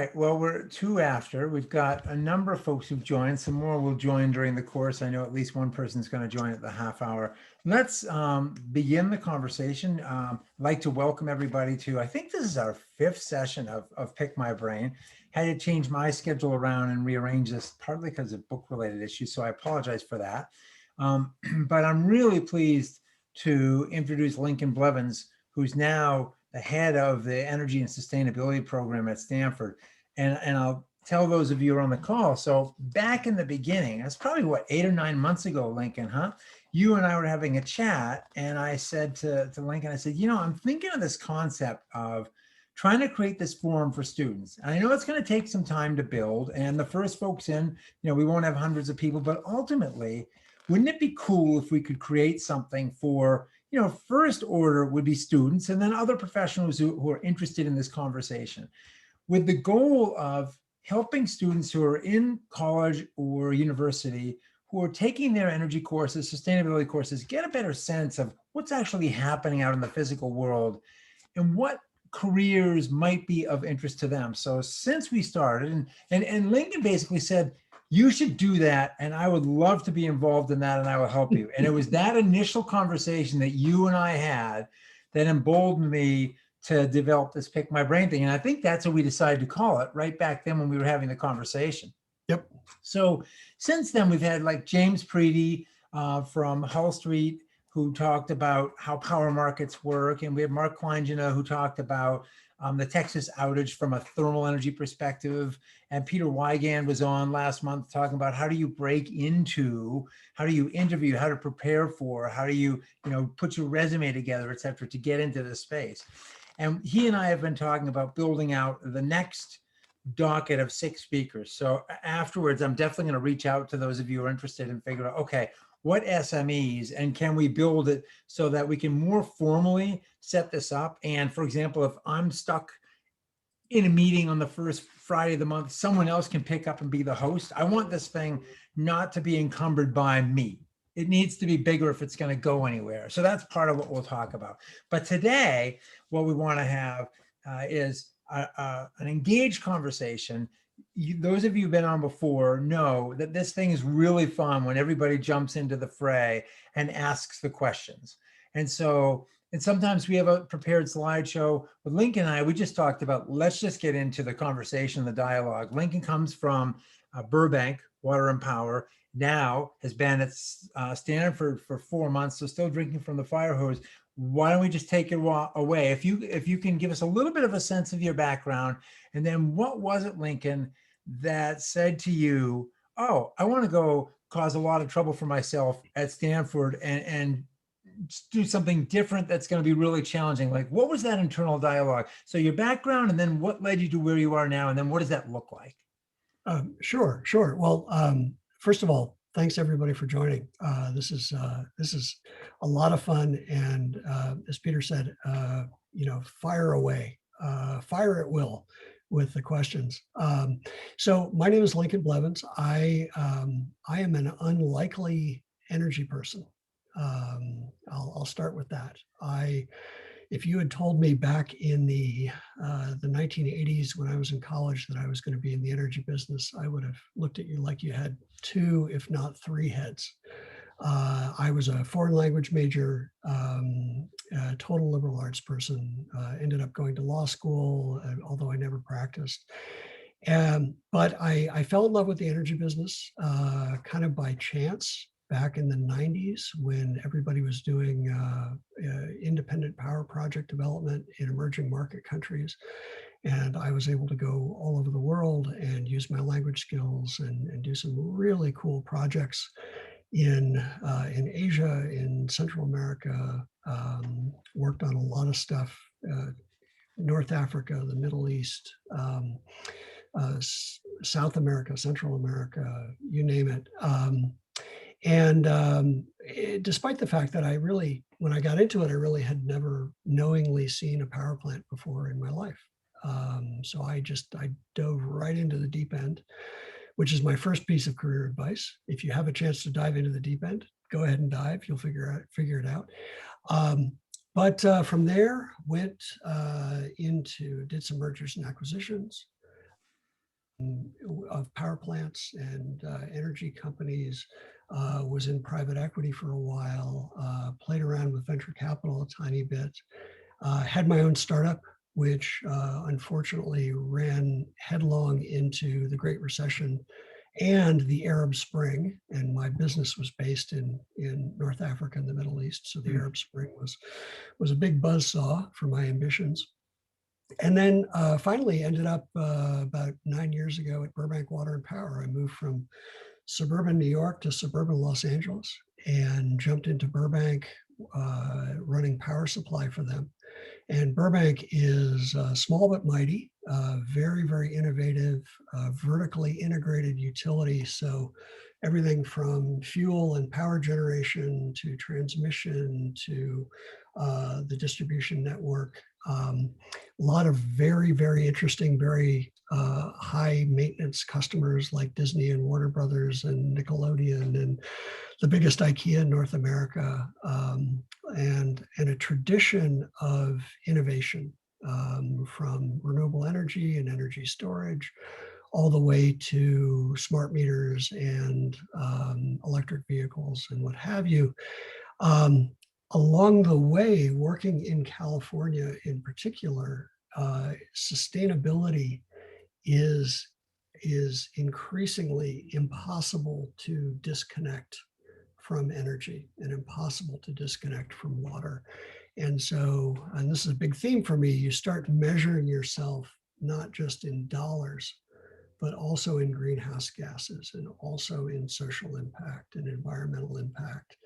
Right, well, we're two after. We've got a number of folks who've joined. Some more will join during the course. I know at least one person's going to join at the half hour. Let's begin the conversation. I'd like to welcome everybody to, I think this is our fifth session of Pick My Brain. Had to change my schedule around and rearrange this partly because of book-related issues, so I apologize for that. But I'm really pleased to introduce Lincoln Bleveans, who's now the head of the Energy and Sustainability Program at Stanford. And I'll tell those of you who are on the call. So back in the beginning, that's probably what, 8 or 9 months ago, Lincoln, huh? You and I were having a chat, and I said to Lincoln, I said, I'm thinking of this concept of trying to create this forum for students. And I know it's going to take some time to build, and the first folks in, we won't have hundreds of people, but ultimately, wouldn't it be cool if we could create something for, first order would be students and then other professionals who are interested in this conversation, with the goal of helping students who are in college or university who are taking their energy courses, sustainability courses, get a better sense of what's actually happening out in the physical world and what careers might be of interest to them. So since we started, and Lincoln basically said, you should do that, and I would love to be involved in that, and I will help you. And it was that initial conversation that you and I had that emboldened me to develop this Pick My Brain thing. And I think that's what we decided to call it right back then when we were having the conversation. Yep. So since then, we've had like James Preedy from Hull Street, who talked about how power markets work. And we had Mark Kleingina, who talked about the Texas outage from a thermal energy perspective. And Peter Wygand was on last month talking about how do you break into, how do you interview, how to prepare for, how do you, put your resume together, et cetera, to get into this space. And he and I have been talking about building out the next docket of 6 speakers. So afterwards, I'm definitely going to reach out to those of you who are interested and figure out, okay, what SMEs and can we build it so that we can more formally set this up? And for example, if I'm stuck in a meeting on the first Friday of the month, someone else can pick up and be the host. I want this thing not to be encumbered by me. It needs to be bigger if it's going to go anywhere. So that's part of what we'll talk about. But today, what we want to have is an engaged conversation. Those of you who've been on before know that this thing is really fun when everybody jumps into the fray and asks the questions. And sometimes we have a prepared slideshow. With Lincoln and I, we just talked about, let's just get into the conversation, the dialogue. Lincoln comes from Burbank, Water and Power, now has been at Stanford for 4 months, so still drinking from the fire hose. Why don't we just take it away? If you can give us a little bit of a sense of your background, and then what was it, Lincoln, that said to you, oh, I want to go cause a lot of trouble for myself at Stanford and do something different that's going to be really challenging? Like, what was that internal dialogue? So your background, and then what led you to where you are now, and then what does that look like? Sure. Well, first of all, thanks everybody for joining. This is a lot of fun, and as Peter said, fire away, fire at will with the questions. So my name is Lincoln Bleveans. I am an unlikely energy person. I'll start with that. If you had told me back in the 1980s when I was in college that I was going to be in the energy business, I would have looked at you like you had 2, if not 3 heads. I was a foreign language major, a total liberal arts person, ended up going to law school, although I never practiced. But I fell in love with the energy business kind of by chance. Back in the 90s, when everybody was doing independent power project development in emerging market countries. And I was able to go all over the world and use my language skills and do some really cool projects in Asia, in Central America, worked on a lot of stuff, North Africa, the Middle East, South America, Central America, you name it. Despite the fact that when I got into it, I really had never knowingly seen a power plant before in my life. So I dove right into the deep end, which is my first piece of career advice. If you have a chance to dive into the deep end, go ahead and dive. You'll figure it out. But from there, did some mergers and acquisitions, of power plants and energy companies, was in private equity for a while, played around with venture capital a tiny bit, had my own startup, which unfortunately ran headlong into the Great Recession and the Arab Spring. And my business was based in North Africa and the Middle East. So the Arab Spring was a big buzzsaw for my ambitions. And then finally ended up about 9 years ago at Burbank Water and Power. I moved from suburban New York to suburban Los Angeles and jumped into Burbank, running power supply for them. And Burbank is small but mighty, very, very innovative, vertically integrated utility. So everything from fuel and power generation to transmission to the distribution network. A lot of very, very interesting, very high maintenance customers like Disney and Warner Brothers and Nickelodeon and the biggest IKEA in North America, and a tradition of innovation, from renewable energy and energy storage all the way to smart meters and electric vehicles and what have you. Along the way, working in California in particular, sustainability is increasingly impossible to disconnect from energy and impossible to disconnect from water. And so, and this is a big theme for me, you start measuring yourself not just in dollars, but also in greenhouse gases and also in social impact and environmental impact.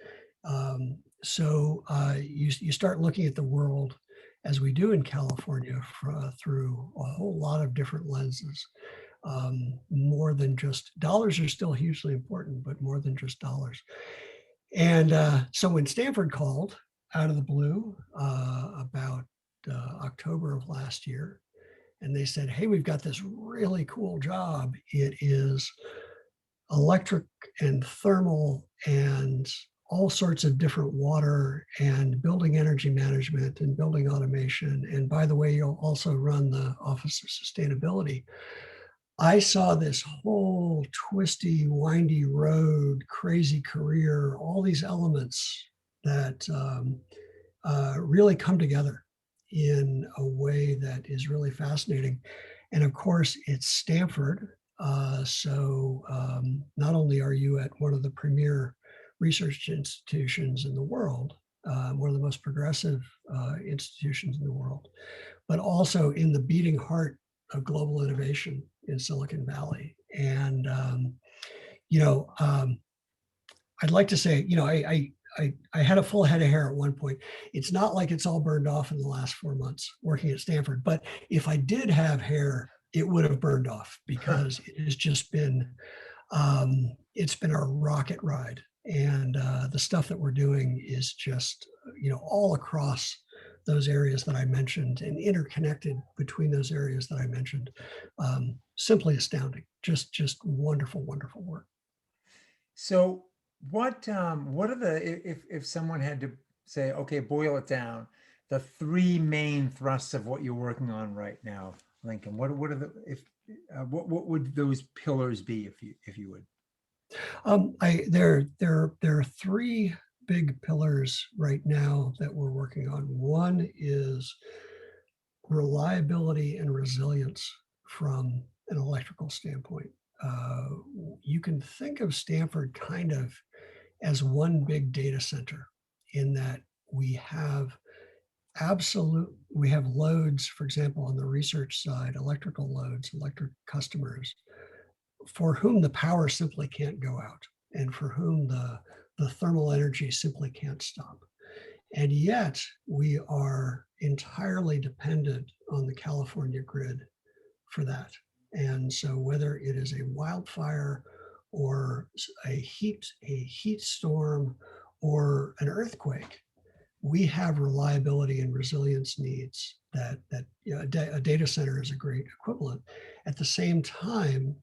You start looking at the world as we do in California through a whole lot of different lenses. More than just dollars are still hugely important, but more than just dollars. And so when Stanford called out of the blue about October of last year, and they said, hey, we've got this really cool job. It is electric and thermal and all sorts of different water and building energy management and building automation. And by the way, you'll also run the Office of Sustainability. I saw this whole twisty, windy road, crazy career, all these elements that really come together in a way that is really fascinating. And of course, it's Stanford. Not only are you at one of the premier research institutions in the world, one of the most progressive institutions in the world, but also in the beating heart of global innovation in Silicon Valley. And, I'd like to say, I had a full head of hair at one point. It's not like it's all burned off in the last 4 months working at Stanford, but if I did have hair, it would have burned off because it has just been, it's been a rocket ride. And the stuff that we're doing is just, all across those areas that I mentioned and interconnected between those areas that I mentioned. Simply astounding. Just wonderful, wonderful work. So what are if someone had to say, okay, boil it down, the three main thrusts of what you're working on right now, Lincoln, what are what would those pillars be if you would? There are three big pillars right now that we're working on. One is reliability and resilience from an electrical standpoint. You can think of Stanford kind of as one big data center in that we have loads, for example, on the research side, electrical loads, electric customers for whom the power simply can't go out and for whom the thermal energy simply can't stop. And yet we are entirely dependent on the California grid for that. And so whether it is a wildfire or a heat storm or an earthquake, we have reliability and resilience needs that a data center is a great equivalent. At the same time,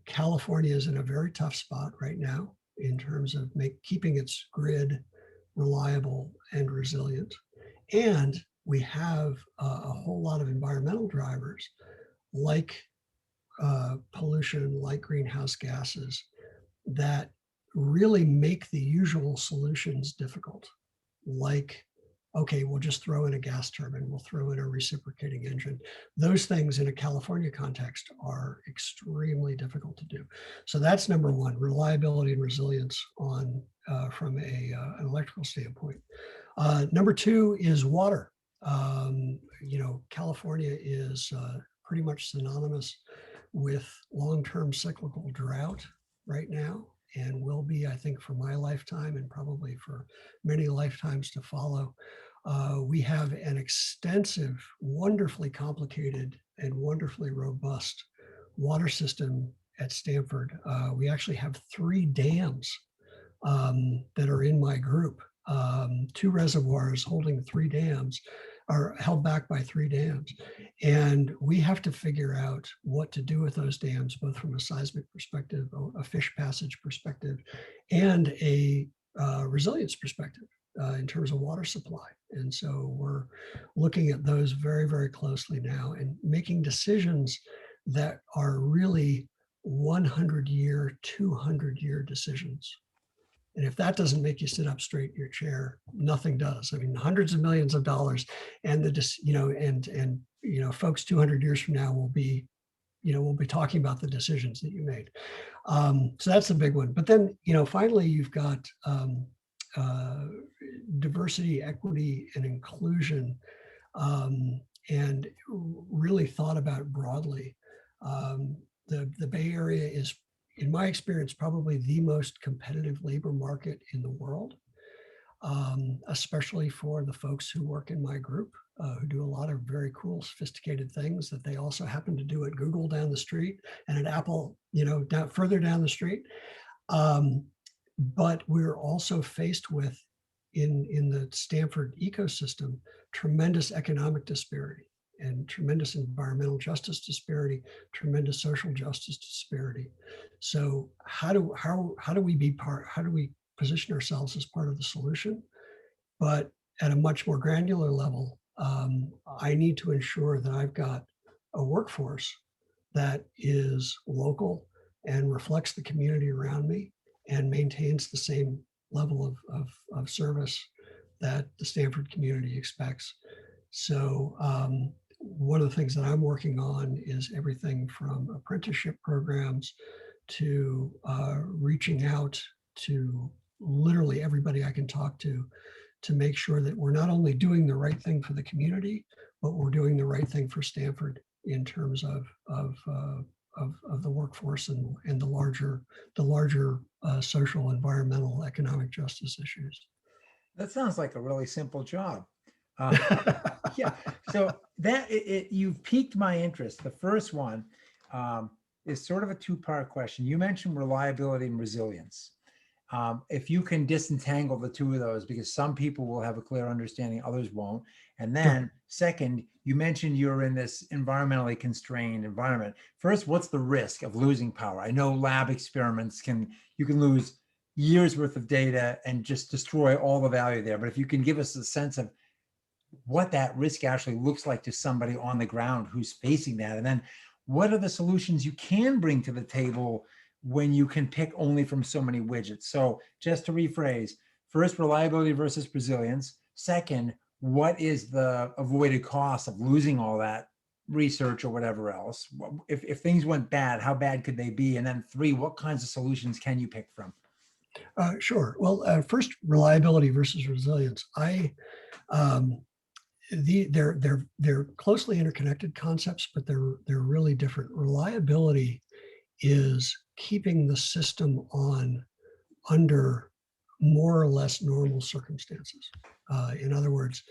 California is in a very tough spot right now in terms of keeping its grid reliable and resilient. And we have a whole lot of environmental drivers like pollution like greenhouse gases that really make the usual solutions difficult. Like, okay, we'll just throw in a gas turbine, we'll throw in a reciprocating engine. Those things in a California context are extremely difficult to do. So that's number one, reliability and resilience on from an electrical standpoint. Number two is water. California is pretty much synonymous with long-term cyclical drought right now, and will be, I think, for my lifetime and probably for many lifetimes to follow. We have an extensive, wonderfully complicated and wonderfully robust water system at Stanford. We actually have 3 dams that are in my group. 2 reservoirs holding 3 dams are held back by 3 dams. And we have to figure out what to do with those dams, both from a seismic perspective, a fish passage perspective, and a resilience perspective in terms of water supply. And so we're looking at those very, very closely now and making decisions that are really 100-year, 200-year decisions. And if that doesn't make you sit up straight in your chair, nothing does. I mean, hundreds of millions of dollars, and folks 200 years from now will be talking about the decisions that you made. So that's the big one. But then, finally, you've got diversity, equity, and inclusion, and really thought about broadly. The Bay Area is, in my experience, probably the most competitive labor market in the world, especially for the folks who work in my group, who do a lot of very cool, sophisticated things that they also happen to do at Google down the street and at Apple, further down the street. But we're also faced with, in the Stanford ecosystem, tremendous economic disparity and tremendous environmental justice disparity, tremendous social justice disparity. So how do we position ourselves as part of the solution? But at a much more granular level, I need to ensure that I've got a workforce that is local and reflects the community around me and maintains the same level of service that the Stanford community expects. So one of the things that I'm working on is everything from apprenticeship programs to reaching out to literally everybody I can talk to make sure that we're not only doing the right thing for the community, but we're doing the right thing for Stanford in terms of the workforce and the larger social, environmental, economic justice issues. That sounds like a really simple job. Yeah, so you've piqued my interest. The first one is sort of a 2-part question. You mentioned reliability and resilience. If you can disentangle the 2 of those, because some people will have a clear understanding, others won't. And then second, you mentioned you're in this environmentally constrained environment. First, what's the risk of losing power? I know lab experiments you can lose years worth of data and just destroy all the value there. But if you can give us a sense of what that risk actually looks like to somebody on the ground who's facing that, and then what are the solutions you can bring to the table when you can pick only from so many widgets? So just to rephrase, first, reliability versus resilience. Second, what is the avoided cost of losing all that research or whatever else? If things went bad, how bad could they be? And then 3, what kinds of solutions can you pick from? Sure. Well, first, reliability versus resilience. They're closely interconnected concepts, but they're really different. Reliability is keeping the system on under more or less normal circumstances. In other words,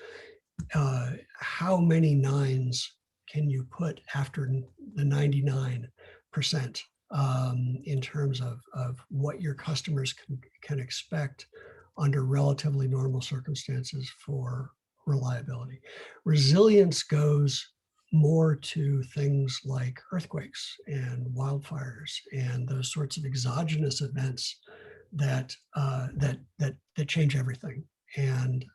how many 9s can you put after the 99% in terms of what your customers can expect under relatively normal circumstances for reliability. Resilience goes more to things like earthquakes and wildfires and those sorts of exogenous events that change everything. And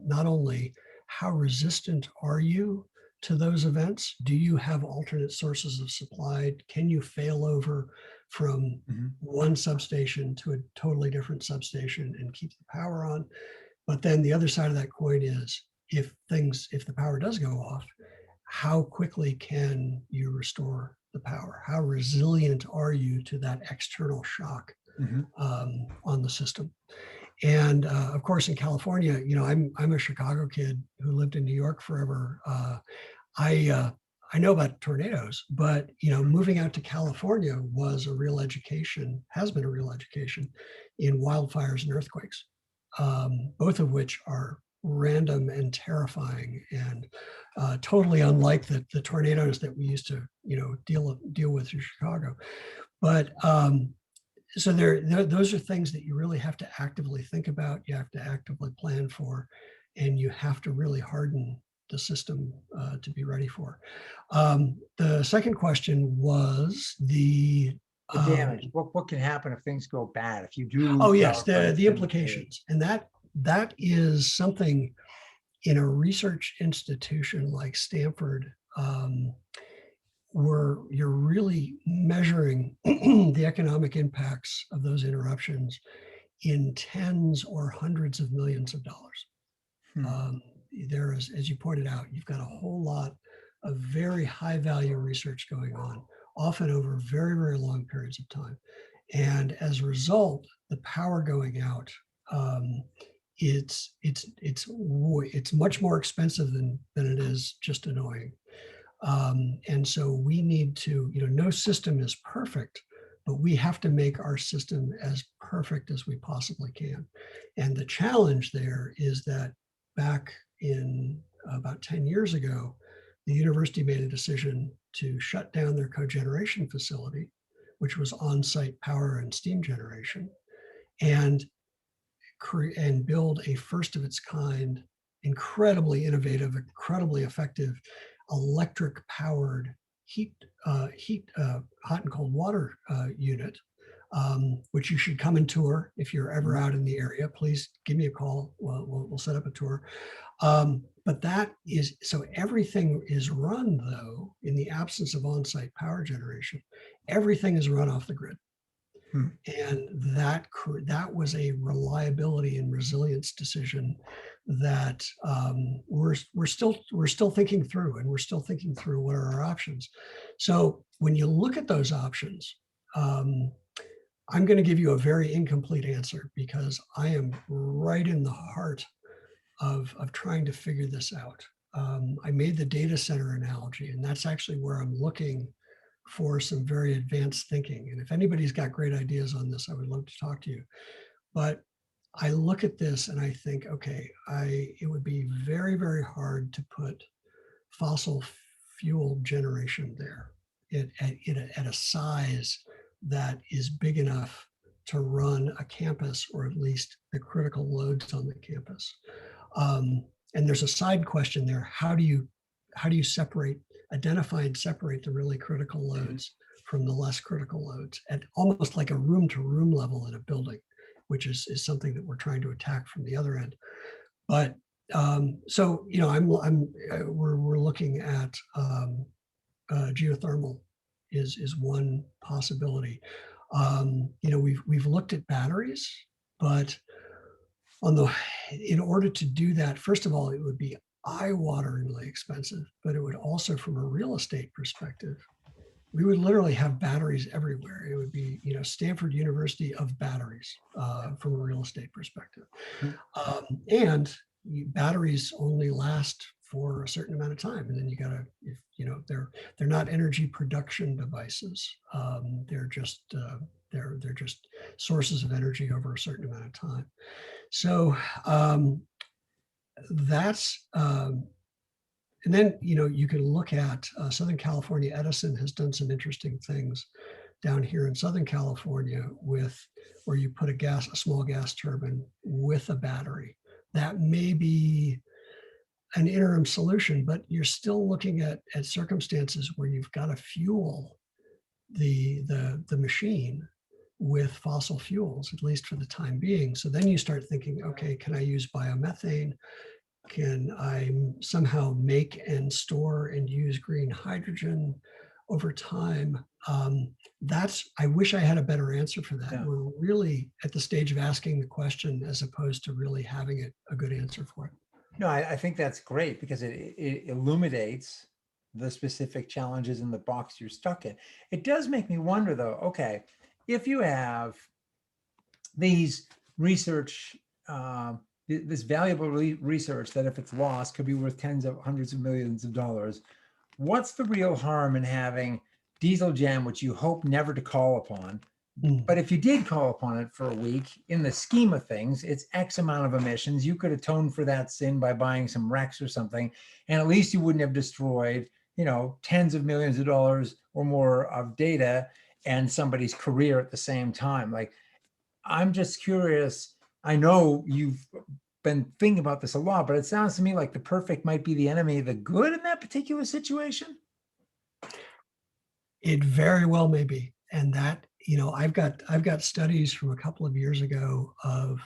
not only how resistant are you to those events? Do you have alternate sources of supply? Can you fail over from one substation to a totally different substation and keep the power on? But then the other side of that coin is if the power does go off, how quickly can you restore the power? How resilient are you to that external shock on the system? And of course, in California, I'm a Chicago kid who lived in New York forever. I know about tornadoes, but moving out to California was a real education, has been a real education in wildfires and earthquakes, both of which are random and terrifying and totally unlike the tornadoes that we used to deal with in Chicago. But so those are things that you really have to actively think about, you have to actively plan for, and you have to really harden the system to be ready for. The second question was the damage. What can happen if things go bad? If you do. Oh yes, the implications, and that is something in a research institution like Stanford, where you're really measuring the economic impacts of those interruptions in tens or hundreds of millions of dollars. There is, as you pointed out, you've got a whole lot of very high value research going on, often over very, very long periods of time. And as a result, the power going out, it's much more expensive than it is just annoying. And so we need to, no system is perfect, but we have to make our system as perfect as we possibly can. And the challenge there is that back in about 10 years ago, the university made a decision to shut down their cogeneration facility, which was on-site power and steam generation, and build a first of its kind, incredibly innovative, incredibly effective electric powered hot and cold water unit, which you should come and tour if you're ever out in the area. Please give me a call. We'll set up a tour. But that is, so everything is run though, in the absence of on-site power generation, everything is run off the grid. And that was a reliability and resilience decision that we're still thinking through, and we're still thinking through what are our options. So when you look at those options, I'm going to give you a very incomplete answer because I am right in the heart of trying to figure this out. I made the data center analogy, and that's actually where I'm looking for some very advanced thinking. And if anybody's got great ideas on this, I would love to talk to you. But I look at this and I think, okay, it would be very, very hard to put fossil fuel generation there at a size that is big enough to run a campus, or at least the critical loads on the campus. And there's a side question there. How do you identify and separate the really critical loads from the less critical loads at almost like a room to room level in a building, which is something that we're trying to attack from the other end. But so, we're looking at geothermal is one possibility. We've looked at batteries, but in order to do that, first of all, it would be eye-wateringly expensive, but it would also, from a real estate perspective, we would literally have batteries everywhere. It would be, Stanford University of batteries from a real estate perspective. And batteries only last for a certain amount of time, and then you gotta, they're not energy production devices. They're just sources of energy over a certain amount of time. So that's, and then, you can look at Southern California. Edison has done some interesting things down here in Southern California where you put a small gas turbine with a battery. That may be an interim solution, but you're still looking at circumstances where you've got to fuel the machine with fossil fuels, at least for the time being. So then you start thinking, okay, can I use biomethane? Can I somehow make and store and use green hydrogen over time? I wish I had a better answer for that. Yeah. We're really at the stage of asking the question as opposed to really having a good answer for it. No, I think that's great because it illuminates the specific challenges in the box you're stuck in. It does make me wonder though, okay, if you have these research, this valuable research that if it's lost could be worth tens of hundreds of millions of dollars, what's the real harm in having diesel gen, which you hope never to call upon? But if you did call upon it for a week, in the scheme of things, it's X amount of emissions. You could atone for that sin by buying some RECs or something, and at least you wouldn't have destroyed, tens of millions of dollars or more of data and somebody's career at the same time. Like, I'm just curious. I know you've been thinking about this a lot, but it sounds to me like the perfect might be the enemy of the good in that particular situation. It very well may be. And that, I've got studies from a couple of years ago of,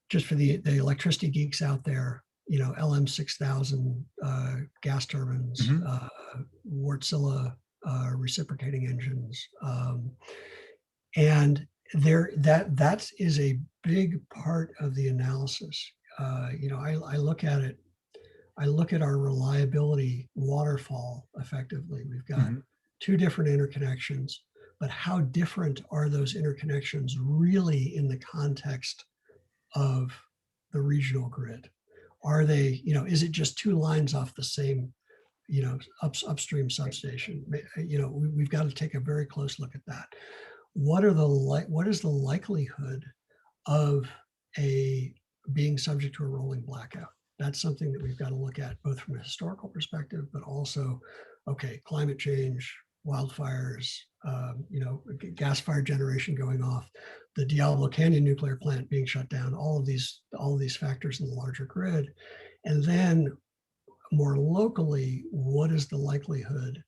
just for the electricity geeks out there, LM6000 gas turbines, Mhm. Wärtsilä reciprocating engines, and that is a big part of the analysis. I look at it. I look at our reliability waterfall effectively. We've got Mhm. two different interconnections, but how different are those interconnections really in the context of the regional grid? Are they, is it just two lines off the same, upstream substation? We've got to take a very close look at that. What is the likelihood of a being subject to a rolling blackout? That's something that we've got to look at both from a historical perspective, but also, okay, climate change, wildfires, gas fired generation going off, the Diablo Canyon nuclear plant being shut down, all of these factors in the larger grid. And then more locally, what is the likelihood,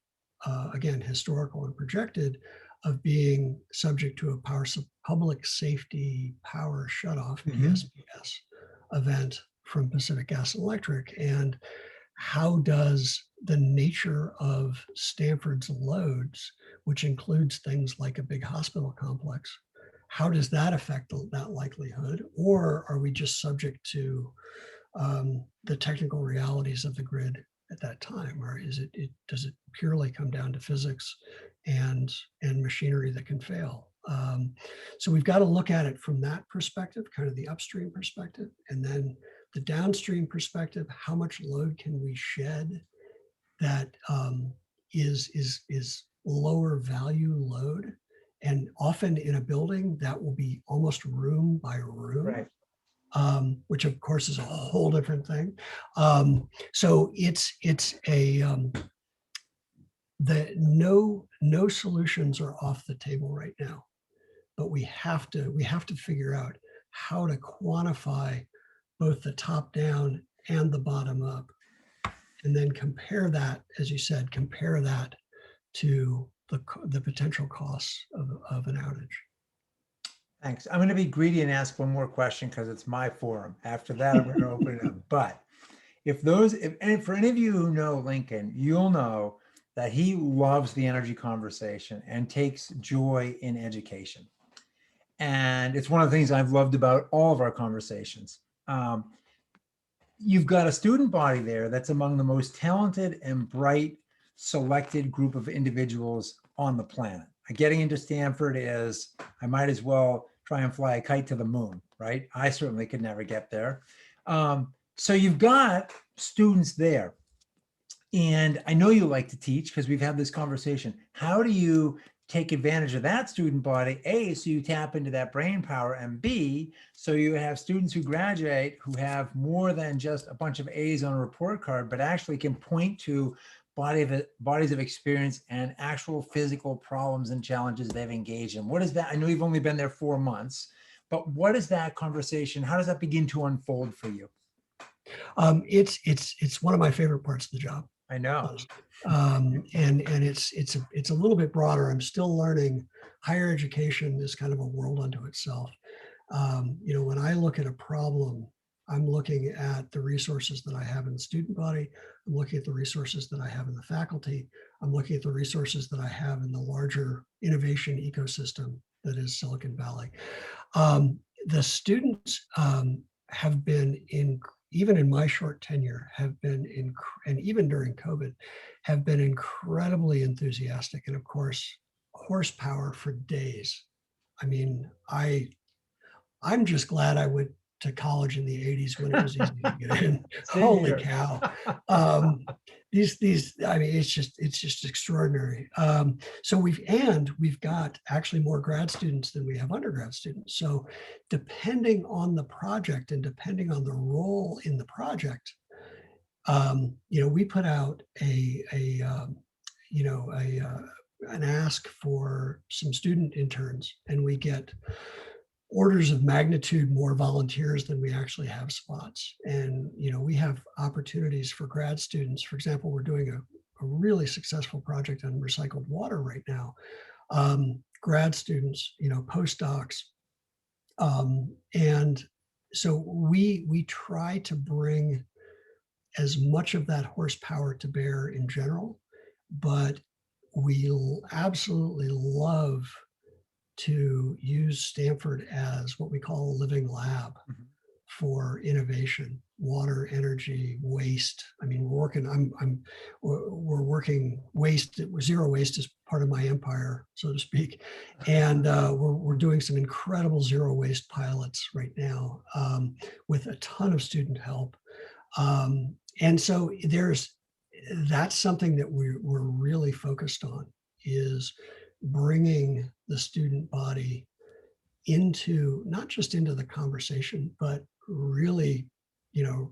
again, historical and projected, of being subject to a public safety power shutoff, Mhm. PSPS, event from Pacific Gas and Electric? And how does the nature of Stanford's loads, which includes things like a big hospital complex, how does that affect that likelihood? Or are we just subject to the technical realities of the grid at that time, or does it purely come down to physics and machinery that can fail? So we've got to look at it from that perspective, kind of the upstream perspective, and then the downstream perspective. How much load can we shed that is lower value load? And often in a building that will be almost room by room, Right. which of course is a whole different thing. So it's a no solutions are off the table right now, but we have to figure out how to quantify both the top down and the bottom up, and then compare that, as you said, compare that to the potential costs of an outage. Thanks. I'm going to be greedy and ask one more question because it's my forum. After that, I'm going to open it up. But and for any of you who know Lincoln, you'll know that he loves the energy conversation and takes joy in education. And it's one of the things I've loved about all of our conversations. You've got a student body there that's among the most talented and bright selected group of individuals on the planet. Getting into Stanford is, I might as well try and fly a kite to the moon, right? I certainly could never get there. So you've got students there. And I know you like to teach because we've had this conversation. How do you take advantage of that student body? A, so you tap into that brain power, and B, so you have students who graduate who have more than just a bunch of A's on a report card, but actually can point to bodies of experience and actual physical problems and challenges they've engaged in. What is that? I know you've only been there 4 months, but what is that conversation? How does that begin to unfold for you? It's one of my favorite parts of the job. I know. And it's a little bit broader. I'm still learning. Higher education is kind of a world unto itself. When I look at a problem, I'm looking at the resources that I have in the student body. I'm looking at the resources that I have in the faculty. I'm looking at the resources that I have in the larger innovation ecosystem that is Silicon Valley. The students have been even in my short tenure, have been and even during COVID, have been incredibly enthusiastic. And of course, horsepower for days. I mean, I'm just glad I went to college in the 80s when it was easy to get in. Same Holy here. cow. I mean, it's just extraordinary. So we've got actually more grad students than we have undergrad students. So depending on the project and depending on the role in the project, we put out an ask for some student interns, and we get orders of magnitude more volunteers than we actually have spots. And we have opportunities for grad students. For example, we're doing a really successful project on recycled water right now. Grad students, postdocs, and so we try to bring as much of that horsepower to bear in general, but we absolutely love to use Stanford as what we call a living lab for innovation, water, energy, waste. I mean, we're working waste. Zero waste is part of my empire, so to speak, and we're doing some incredible zero waste pilots right now with a ton of student help. And so that's something that we're really focused on, is bringing the student body into, not just into the conversation, but really,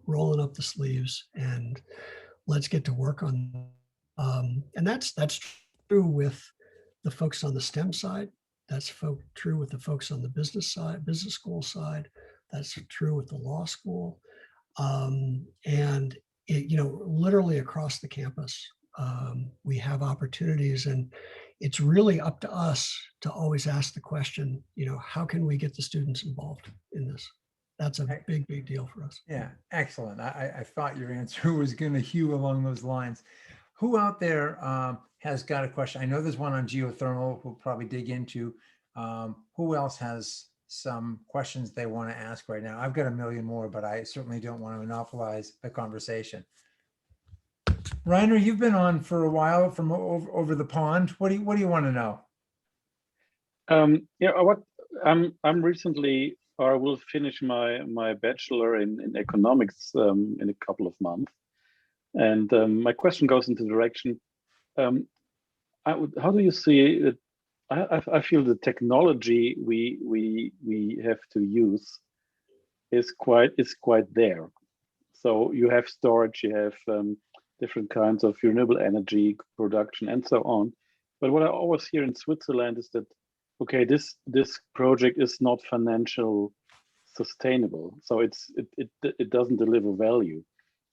rolling up the sleeves and let's get to work on. And that's true with the folks on the STEM side. That's true with the folks on the business side, business school side. That's true with the law school. And literally across the campus, we have opportunities, and it's really up to us to always ask the question, how can we get the students involved in this? That's a big deal for us. Yeah, excellent. I thought your answer was going to hew along those lines. Who out there has got a question? I know there's one on geothermal we'll probably dig into. Who else has some questions they want to ask right now? I've got a million more, but I certainly don't want to monopolize the conversation. Reiner, you've been on for a while from over the pond. What do you want to know? I'm recently, or I will finish my bachelor in economics in a couple of months, and my question goes into the direction. How do you see it? I feel the technology we have to use is quite there. So you have storage, you have different kinds of renewable energy production, and so on. But what I always hear in Switzerland is that, okay, this project is not financial sustainable, so it doesn't deliver value,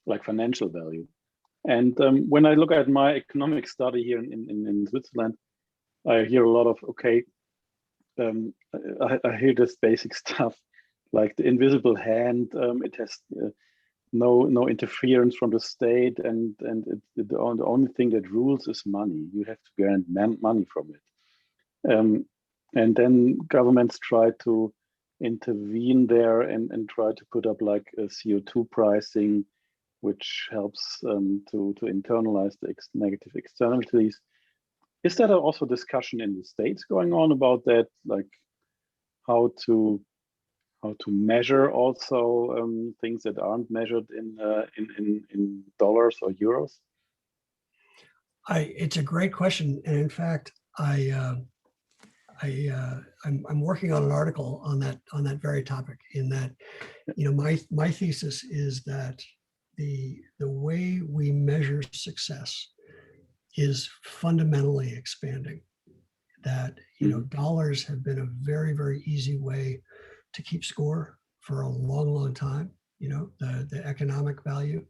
like financial value. And when I look at my economic study here in Switzerland, I hear a lot of, okay, I hear this basic stuff like the invisible hand. It has no interference from the state, and the only thing that rules is money. You have to grant money from it. And then governments try to intervene there and try to put up like a CO2 pricing, which helps to internalize the negative externalities. Is there also discussion in the States going on about that, like how to measure also things that aren't measured in dollars or euros? It's a great question, and in fact, I'm working on an article on that very topic. In that, my thesis is that the way we measure success is fundamentally expanding. That dollars have been a very, very easy way to keep score for a long time. The economic value,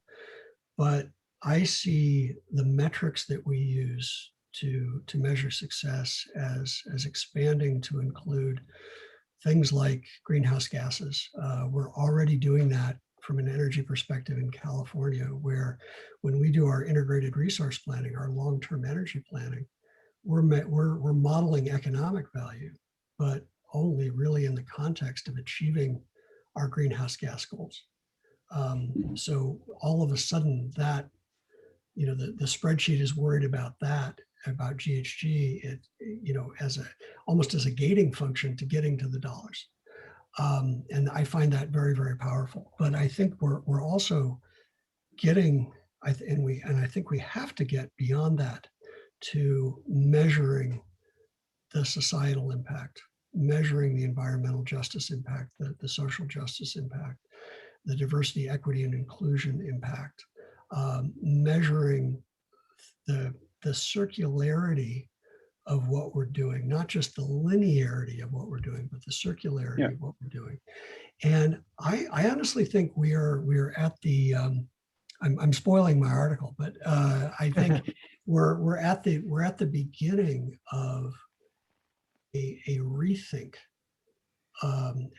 but I see the metrics that we use to measure success as expanding to include things like greenhouse gases. We're already doing that from an energy perspective in California, where when we do our integrated resource planning, our long-term energy planning, we're modeling economic value, but only really in the context of achieving our greenhouse gas goals. So all of a sudden that, you know, the spreadsheet is worried about that, about GHG, it, you know, as a, almost as a gating function to getting to the dollars. And I find that very, very powerful. But I think we're also getting, I think we have to get beyond that to measuring the societal impact, measuring the environmental justice impact, the social justice impact, the diversity, equity, and inclusion impact, measuring the circularity of what we're doing, not just the linearity of what we're doing, but the circularity of what we're doing. And I honestly think we are at the, I'm spoiling my article, but I think we're at the beginning of a rethink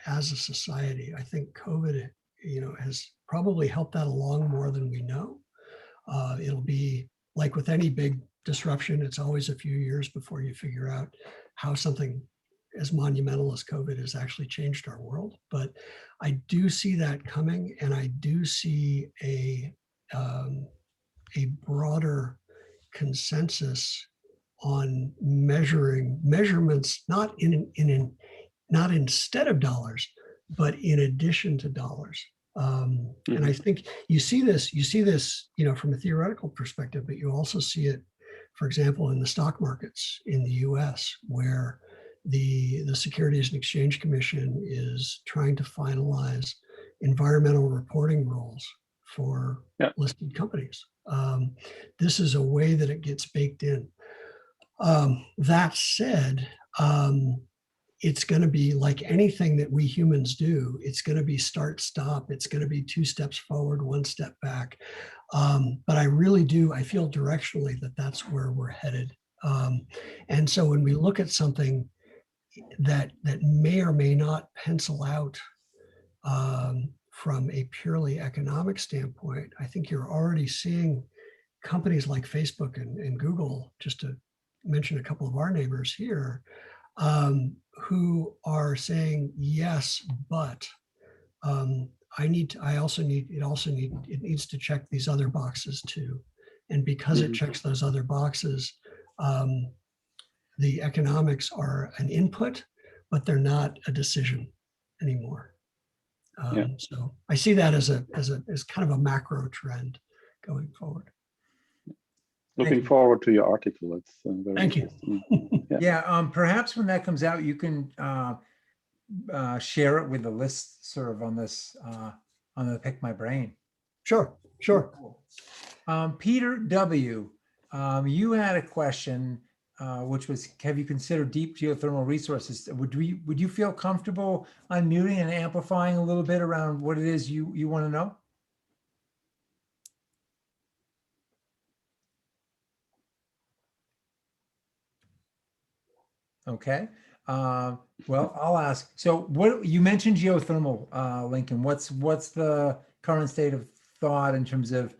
as a society. I think COVID, you know, has probably helped that along more than we know. It'll be like with any big disruption, it's always a few years before you figure out how something as monumental as COVID has actually changed our world. But I do see that coming, and I do see a broader consensus on measurements, not instead of dollars, but in addition to dollars. And I think you see this, you know, from a theoretical perspective, but you also see it, for example, in the stock markets in the US, where the Securities and Exchange Commission is trying to finalize environmental reporting rules for listed companies. This is a way that it gets baked in. That said, it's going to be like anything that we humans do. It's going to be start, stop. It's going to be 2 steps forward, 1 step back. But I really do, I feel directionally that that's where we're headed. And so when we look at something that may or may not pencil out from a purely economic standpoint, I think you're already seeing companies like Facebook and Google, just to mention a couple of our neighbors here, who are saying, yes, but it needs to check these other boxes too. And because it checks those other boxes, the economics are an input, but they're not a decision anymore. So I see that as kind of a macro trend going forward. Looking forward to your article. It's very Thank you. Perhaps when that comes out, you can share it with the listserv on this on the Pick My Brain. Sure. Peter W., you had a question, which was, have you considered deep geothermal resources? Would you feel comfortable unmuting and amplifying a little bit around what it is you want to know? Okay. Well, I'll ask. So what you mentioned geothermal, Lincoln, what's the current state of thought in terms of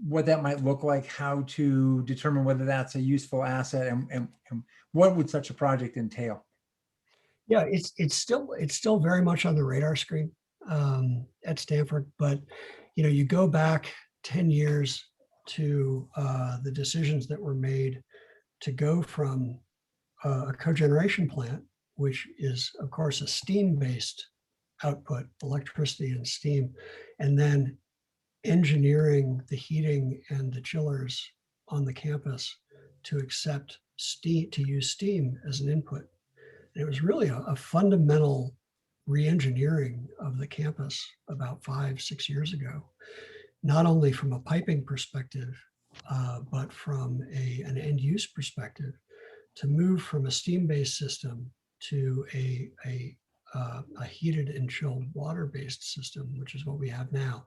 what that might look like, how to determine whether that's a useful asset, and what would such a project entail? Yeah, it's still very much on the radar screen at Stanford, but you know, you go back 10 years to the decisions that were made to go from a cogeneration plant, which is of course a steam-based output, electricity and steam, and then engineering the heating and the chillers on the campus to accept steam, to use steam as an input. And it was really a fundamental re-engineering of the campus about 5-6 years ago, not only from a piping perspective, but from an end use perspective, to move from a steam-based system to a heated and chilled water-based system, which is what we have now.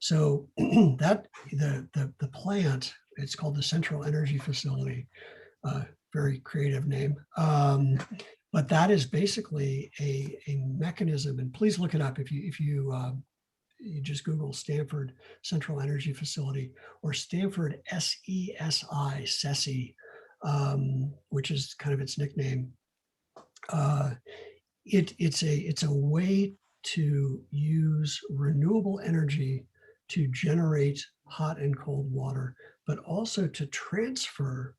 So that the plant, it's called the Central Energy Facility, very creative name. But that is basically a mechanism, and please look it up if you you just Google Stanford Central Energy Facility or Stanford SESI, SESI, which is kind of its nickname. It's a way to use renewable energy to generate hot and cold water, but also to transfer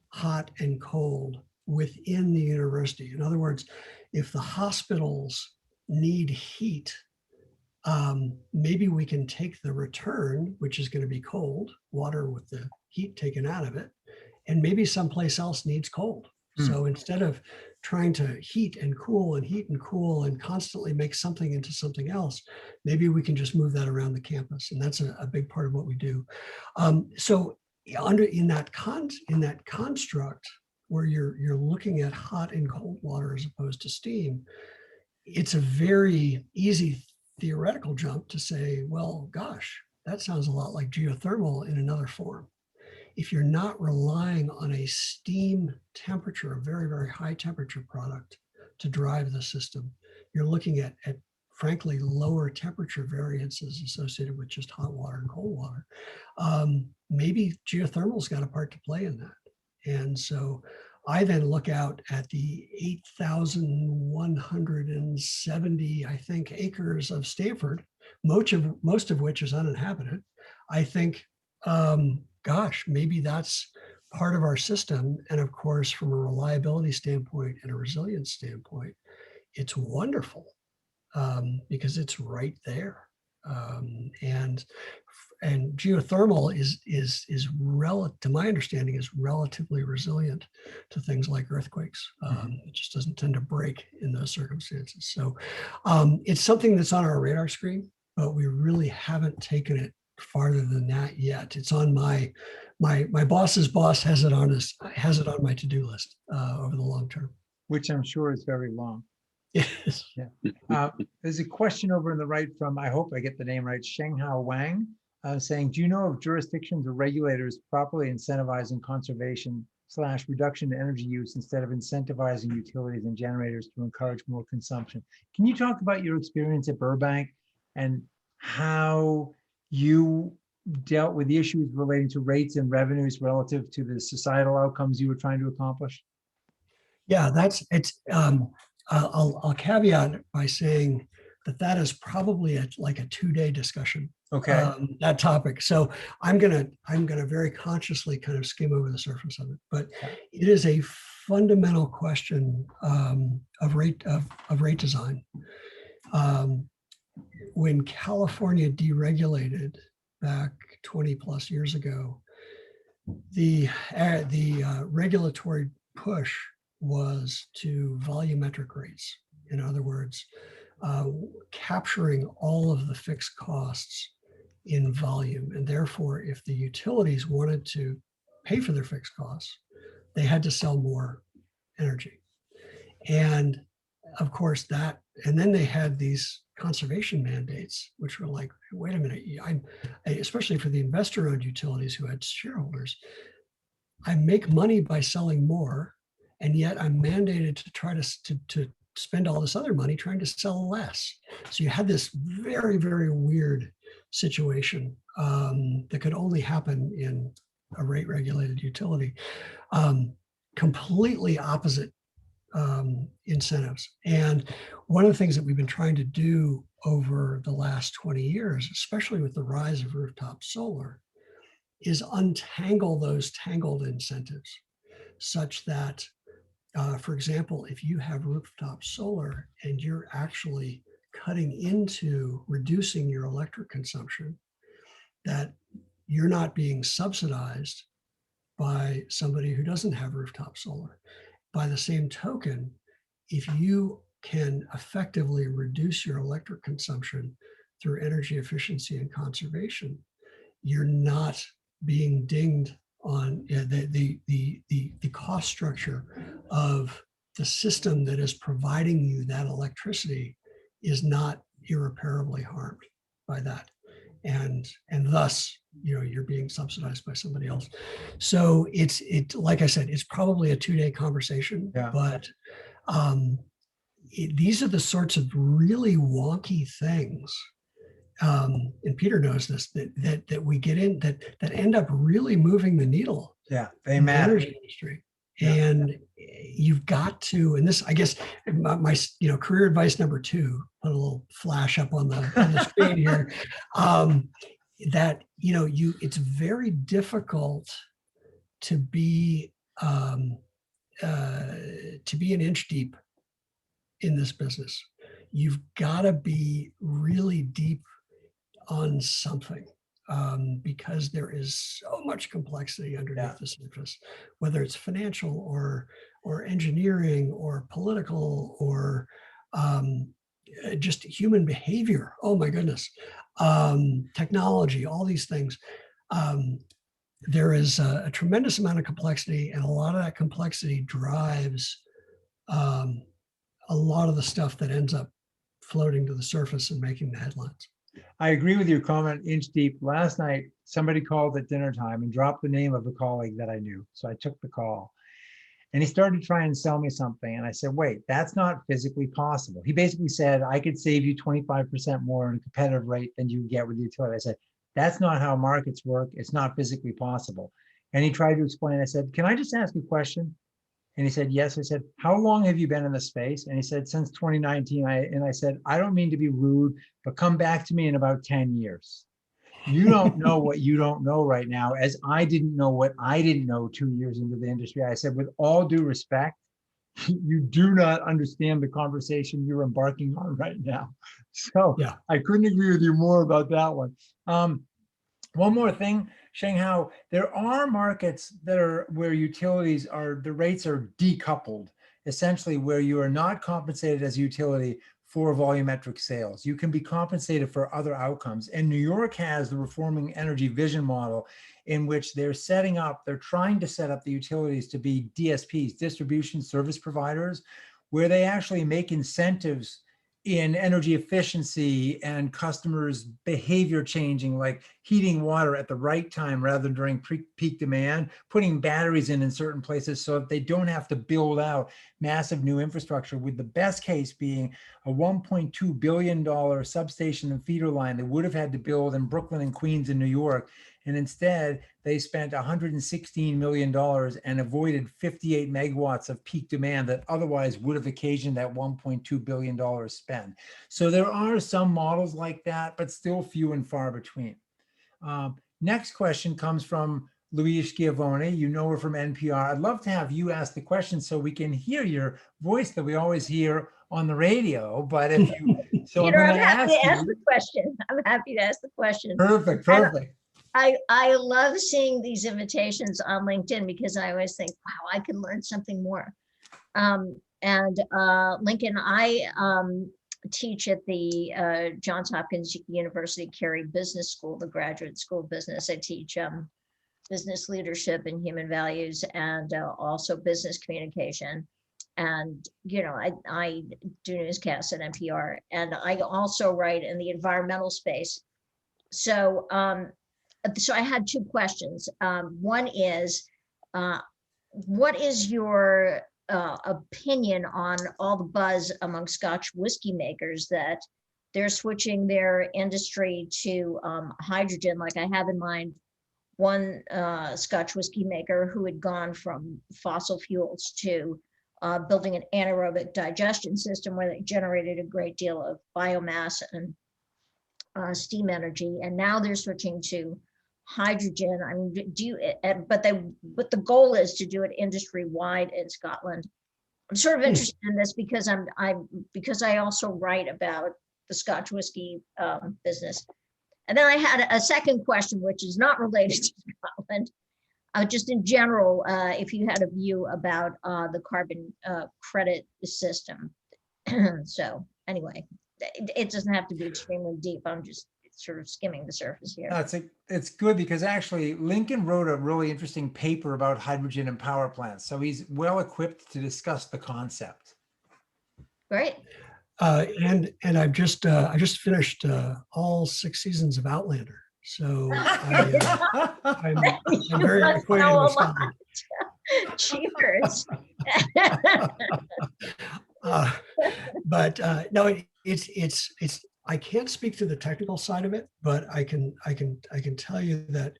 hot and cold within the university. In other words, if the hospitals need heat, maybe we can take the return, which is going to be cold water with the heat taken out of it, and maybe someplace else needs cold. So instead of trying to heat and cool and heat and cool and constantly make something into something else, maybe we can just move that around the campus. And that's a big part of what we do. So in that construct where you're looking at hot and cold water as opposed to steam, it's a very easy theoretical jump to say, well, gosh, that sounds a lot like geothermal in another form. If you're not relying on a steam temperature, a very, very high temperature product to drive the system, you're looking at frankly, lower temperature variances associated with just hot water and cold water. Maybe geothermal's got a part to play in that. And so I then look out at the 8,170, I think, acres of Stanford, most of which is uninhabited. I think, gosh, maybe that's part of our system. And of course, from a reliability standpoint and a resilience standpoint, it's wonderful because it's right there. And geothermal is to my understanding, is relatively resilient to things like earthquakes. It just doesn't tend to break in those circumstances. So it's something that's on our radar screen, but we really haven't taken it farther than that yet. It's on my boss's boss has it on my to-do list over the long term, which I'm sure is very long. Yes. Yeah. There's a question over in the right from, I hope I get the name right, Shenghao Wang, saying, do you know of jurisdictions or regulators properly incentivizing conservation / reduction in energy use instead of incentivizing utilities and generators to encourage more consumption? Can you talk about your experience at Burbank and how you dealt with the issues relating to rates and revenues relative to the societal outcomes you were trying to accomplish? Yeah, I'll caveat by saying that is probably like a 2-day discussion. Okay. That topic. So I'm gonna very consciously kind of skim over the surface of it, but it is a fundamental question of rate design. When California deregulated back 20 plus years ago, the regulatory push was to volumetric rates. In other words, capturing all of the fixed costs in volume. And therefore, if the utilities wanted to pay for their fixed costs, they had to sell more energy. And of course and then they had these conservation mandates, which were like, wait a minute, especially for the investor-owned utilities who had shareholders, I make money by selling more, and yet I'm mandated to try to spend all this other money trying to sell less. So you had this very, very weird situation that could only happen in a rate-regulated utility. Completely opposite incentives. And one of the things that we've been trying to do over the last 20 years, especially with the rise of rooftop solar, is untangle those tangled incentives such that, for example, if you have rooftop solar and you're actually cutting into reducing your electric consumption, that you're not being subsidized by somebody who doesn't have rooftop solar. By the same token, if you can effectively reduce your electric consumption through energy efficiency and conservation, you're not being dinged on the cost structure of the system that is providing you that electricity is not irreparably harmed by that. And thus, you're being subsidized by somebody else. So it's like I said, it's probably a 2-day conversation, but these are the sorts of really wonky things and Peter knows this, that we get in that end up really moving the needle. Yeah, they in the matter. energy industry. Yeah. And you've got to, and this, I guess, my career advice number 2, put a little flash up on the screen here, that it's very difficult to be an inch deep in this business. You've got to be really deep on something. Because there is so much complexity underneath the surface, whether it's financial or engineering or political or just human behavior. Oh my goodness, technology, all these things. There is a tremendous amount of complexity, and a lot of that complexity drives a lot of the stuff that ends up floating to the surface and making the headlines. I agree with your comment, inch deep. Last night, somebody called at dinner time and dropped the name of a colleague that I knew. So I took the call and he started trying to sell me something. And I said, wait, that's not physically possible. He basically said, I could save you 25% more in a competitive rate than you get with the utility. I said, that's not how markets work. It's not physically possible. And he tried to explain. I said, can I just ask you a question? And he said, yes. I said, how long have you been in the space? And he said, since 2019. I said, I don't mean to be rude, but come back to me in about 10 years. You don't know what you don't know right now, as I didn't know what I didn't know 2 years into the industry. I said, with all due respect, you do not understand the conversation you're embarking on right now. So yeah, I couldn't agree with you more about that one. One more thing, Shanghai, there are markets that are where utilities are, the rates are decoupled, essentially where you are not compensated as a utility for volumetric sales. You can be compensated for other outcomes. And New York has the Reforming Energy Vision model, in which they're trying to set up the utilities to be DSPs, distribution service providers, where they actually make incentives in energy efficiency and customers' behavior changing, like heating water at the right time rather than during peak demand, putting batteries in certain places so that they don't have to build out massive new infrastructure, with the best case being a $1.2 billion substation and feeder line that would have had to build in Brooklyn and Queens and New York. And instead, they spent $116 million and avoided 58 megawatts of peak demand that otherwise would have occasioned that $1.2 billion spend. So there are some models like that, but still few and far between. Next question comes from Louise Schiavone. You know her from NPR. I'd love to have you ask the question so we can hear your voice that we always hear on the radio. But if you, so I'm happy to ask the question. I'm happy to ask the question. Perfect. I love seeing these invitations on LinkedIn because I always think, wow, I can learn something more. Lincoln, I teach at the Johns Hopkins University Carey Business School, the Graduate School of Business. I teach business leadership and human values, and also business communication. And, I do newscasts at NPR, and I also write in the environmental space. So I had 2 questions. One is, what is your opinion on all the buzz among Scotch whiskey makers that they're switching their industry to hydrogen? Like, I have in mind one Scotch whiskey maker who had gone from fossil fuels to building an anaerobic digestion system where they generated a great deal of biomass and steam energy, and now they're switching to hydrogen. I mean, but the goal is to do it industry wide in Scotland. I'm sort of interested in this because because I also write about the Scotch whiskey business. And then I had a second question, which is not related to Scotland. Just in general, if you had a view about the carbon credit system. So anyway, it doesn't have to be extremely deep. I'm just sort of skimming the surface here. It's good because actually Lincoln wrote a really interesting paper about hydrogen and power plants. So he's well equipped to discuss the concept. Great. And I just finished all 6 seasons of Outlander. So I'm very acquainted with Scotland. Cheers. But no, it's I can't speak to the technical side of it, but I can tell you that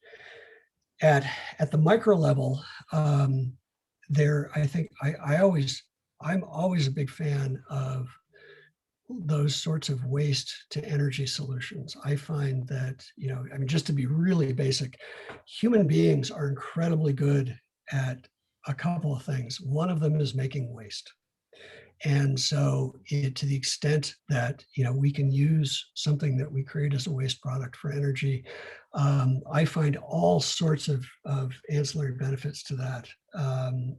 at the micro level, I think I'm always a big fan of those sorts of waste to energy solutions. I find that, I mean, just to be really basic, human beings are incredibly good at a couple of things. One of them is making waste. And so to the extent that, we can use something that we create as a waste product for energy, I find all sorts of ancillary benefits to that,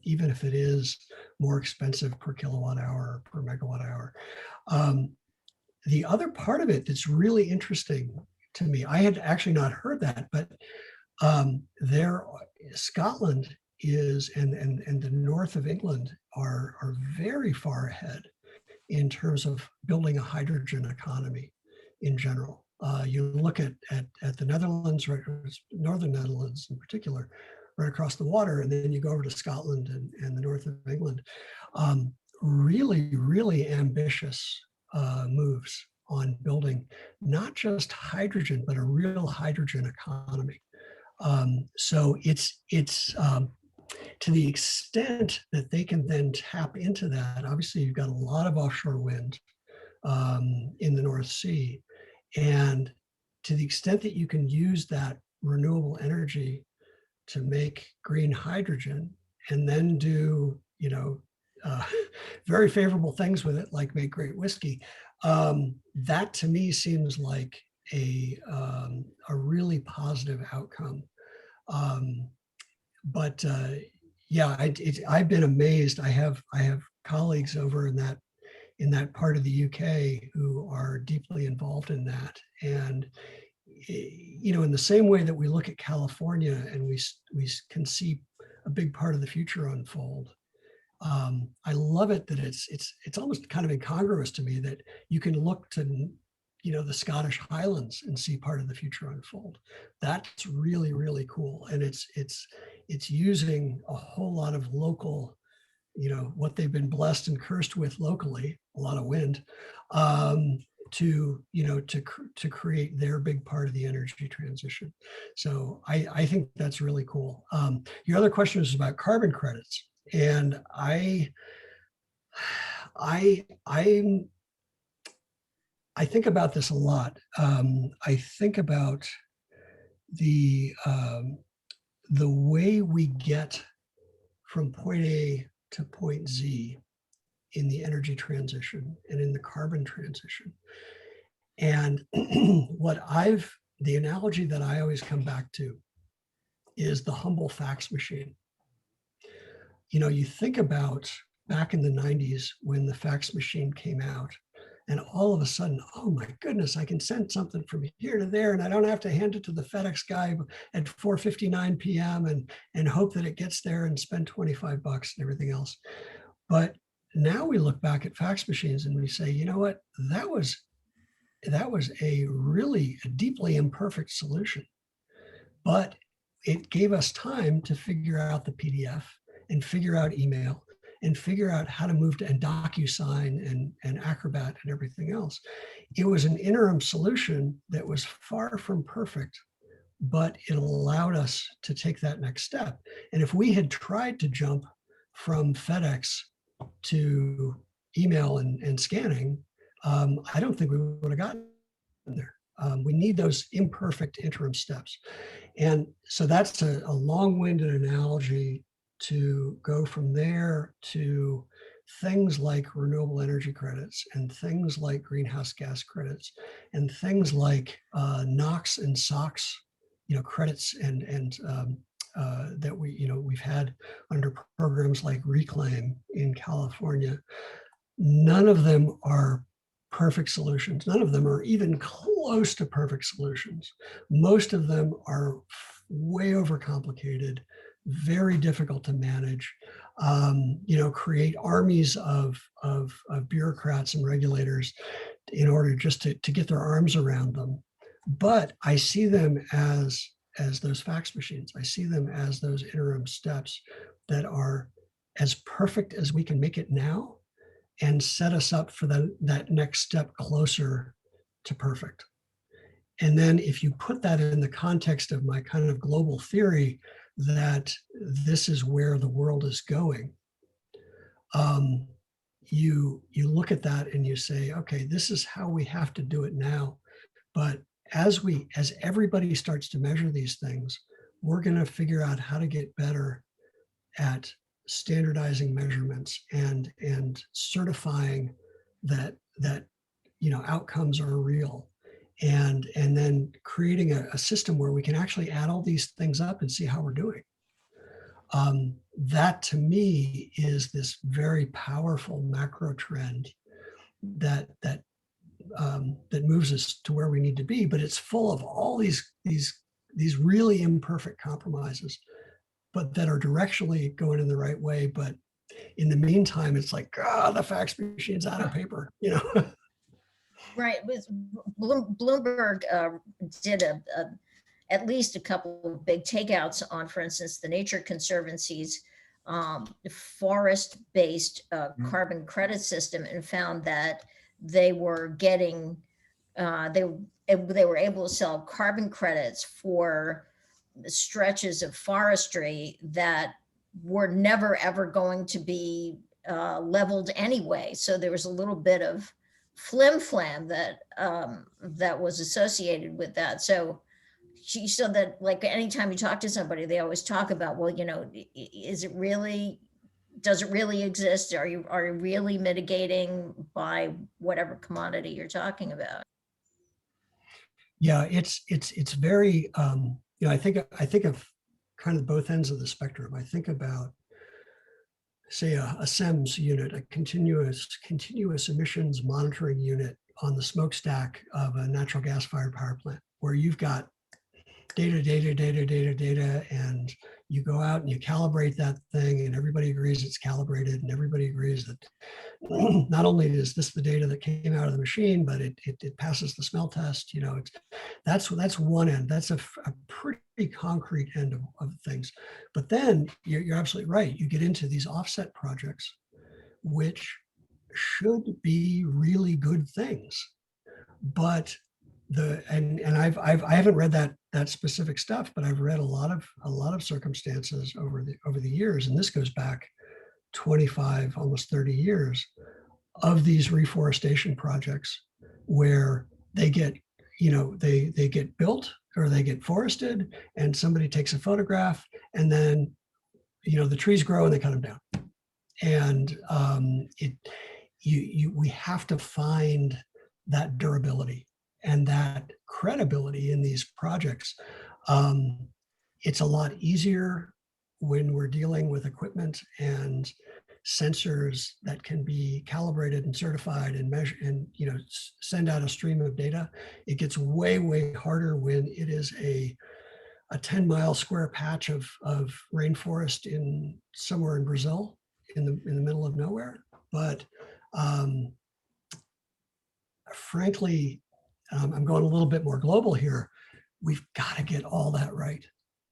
even if it is more expensive per kilowatt hour, per megawatt hour. The other part of it that's really interesting to me, I had actually not heard that, but Scotland is and the north of England are very far ahead in terms of building a hydrogen economy in general. You look at the Netherlands, right, northern Netherlands in particular, right across the water, and then you go over to Scotland and the north of England. Really, really ambitious moves on building not just hydrogen, but a real hydrogen economy. So it's to the extent that they can then tap into that. Obviously, you've got a lot of offshore wind in the North Sea, and to the extent that you can use that renewable energy to make green hydrogen and then do, very favorable things with it, like make great whiskey. That to me seems like a really positive outcome. But yeah, I've been amazed. I have colleagues over in that part of the UK who are deeply involved in that, and in the same way that we look at California and we can see a big part of the future unfold. I love it that it's almost kind of incongruous to me that you can look to the Scottish Highlands and see part of the future unfold. That's really, really cool, and it's using a whole lot of local, what they've been blessed and cursed with locally, a lot of wind, to create their big part of the energy transition. So I think that's really cool. Your other question is about carbon credits, and I think about this a lot. I think about the way we get from point A to point Z in the energy transition and in the carbon transition. And the analogy that I always come back to is the humble fax machine. You think about back in the 90s when the fax machine came out, and all of a sudden, oh my goodness, I can send something from here to there, and I don't have to hand it to the FedEx guy at 4:59 p.m. and hope that it gets there and spend $25 and everything else. But now we look back at fax machines and we say, you know what, that was a really deeply imperfect solution, but it gave us time to figure out the PDF and figure out email and figure out how to move to and DocuSign and Acrobat and everything else. It was an interim solution that was far from perfect, but it allowed us to take that next step. And if we had tried to jump from FedEx to email and scanning, I don't think we would have gotten there. We need those imperfect interim steps. And so that's a long-winded analogy to go from there to things like renewable energy credits and things like greenhouse gas credits and things like NOx and SOx, credits and that we've had under programs like Reclaim in California. None of them are perfect solutions. None of them are even close to perfect solutions. Most of them are way overcomplicated, very difficult to manage, create armies of bureaucrats and regulators in order just to get their arms around them. But I see them as those fax machines. I see them as those interim steps that are as perfect as we can make it now and set us up for that next step closer to perfect. And then if you put that in the context of my kind of global theory that this is where the world is going, you look at that and you say, okay, this is how we have to do it now. But as everybody starts to measure these things, we're going to figure out how to get better at standardizing measurements and certifying that outcomes are real, and then creating a system where we can actually add all these things up and see how we're doing. That to me is this very powerful macro trend that moves us to where we need to be, but it's full of all these really imperfect compromises, but that are directionally going in the right way. But in the meantime, it's like, the fax machine's out of paper, Right. With Bloomberg did at least a couple of big takeouts on, for instance, the Nature Conservancy's forest-based carbon credit system, and found that they were getting they were able to sell carbon credits for stretches of forestry that were never ever going to be leveled anyway. So there was a little bit of flim-flam that was associated with that. So she said that, like, anytime you talk to somebody, they always talk about, well, does it really exist? Are you really mitigating by whatever commodity you're talking about? Yeah, it's very, I think of kind of both ends of the spectrum. I think about, say, a SEMS unit, a continuous emissions monitoring unit on the smokestack of a natural gas-fired power plant, where you've got data, and you go out and you calibrate that thing, and everybody agrees it's calibrated, and everybody agrees that not only is this the data that came out of the machine, but it passes the smell test. That's one end. That's a pretty concrete end of things. But then you're absolutely right. You get into these offset projects, which should be really good things, but I haven't read that specific stuff, but I've read a lot of circumstances over the years, and this goes back 25, almost 30 years, of these reforestation projects where they get built or they get forested, and somebody takes a photograph, and then the trees grow and they cut them down, and we have to find that durability and that credibility in these projects. It's a lot easier when we're dealing with equipment and sensors that can be calibrated and certified and measure and send out a stream of data. It gets way harder when it is a 10-mile square patch of rainforest somewhere in Brazil in the middle of nowhere. But frankly, I'm going a little bit more global here. We've got to get all that right.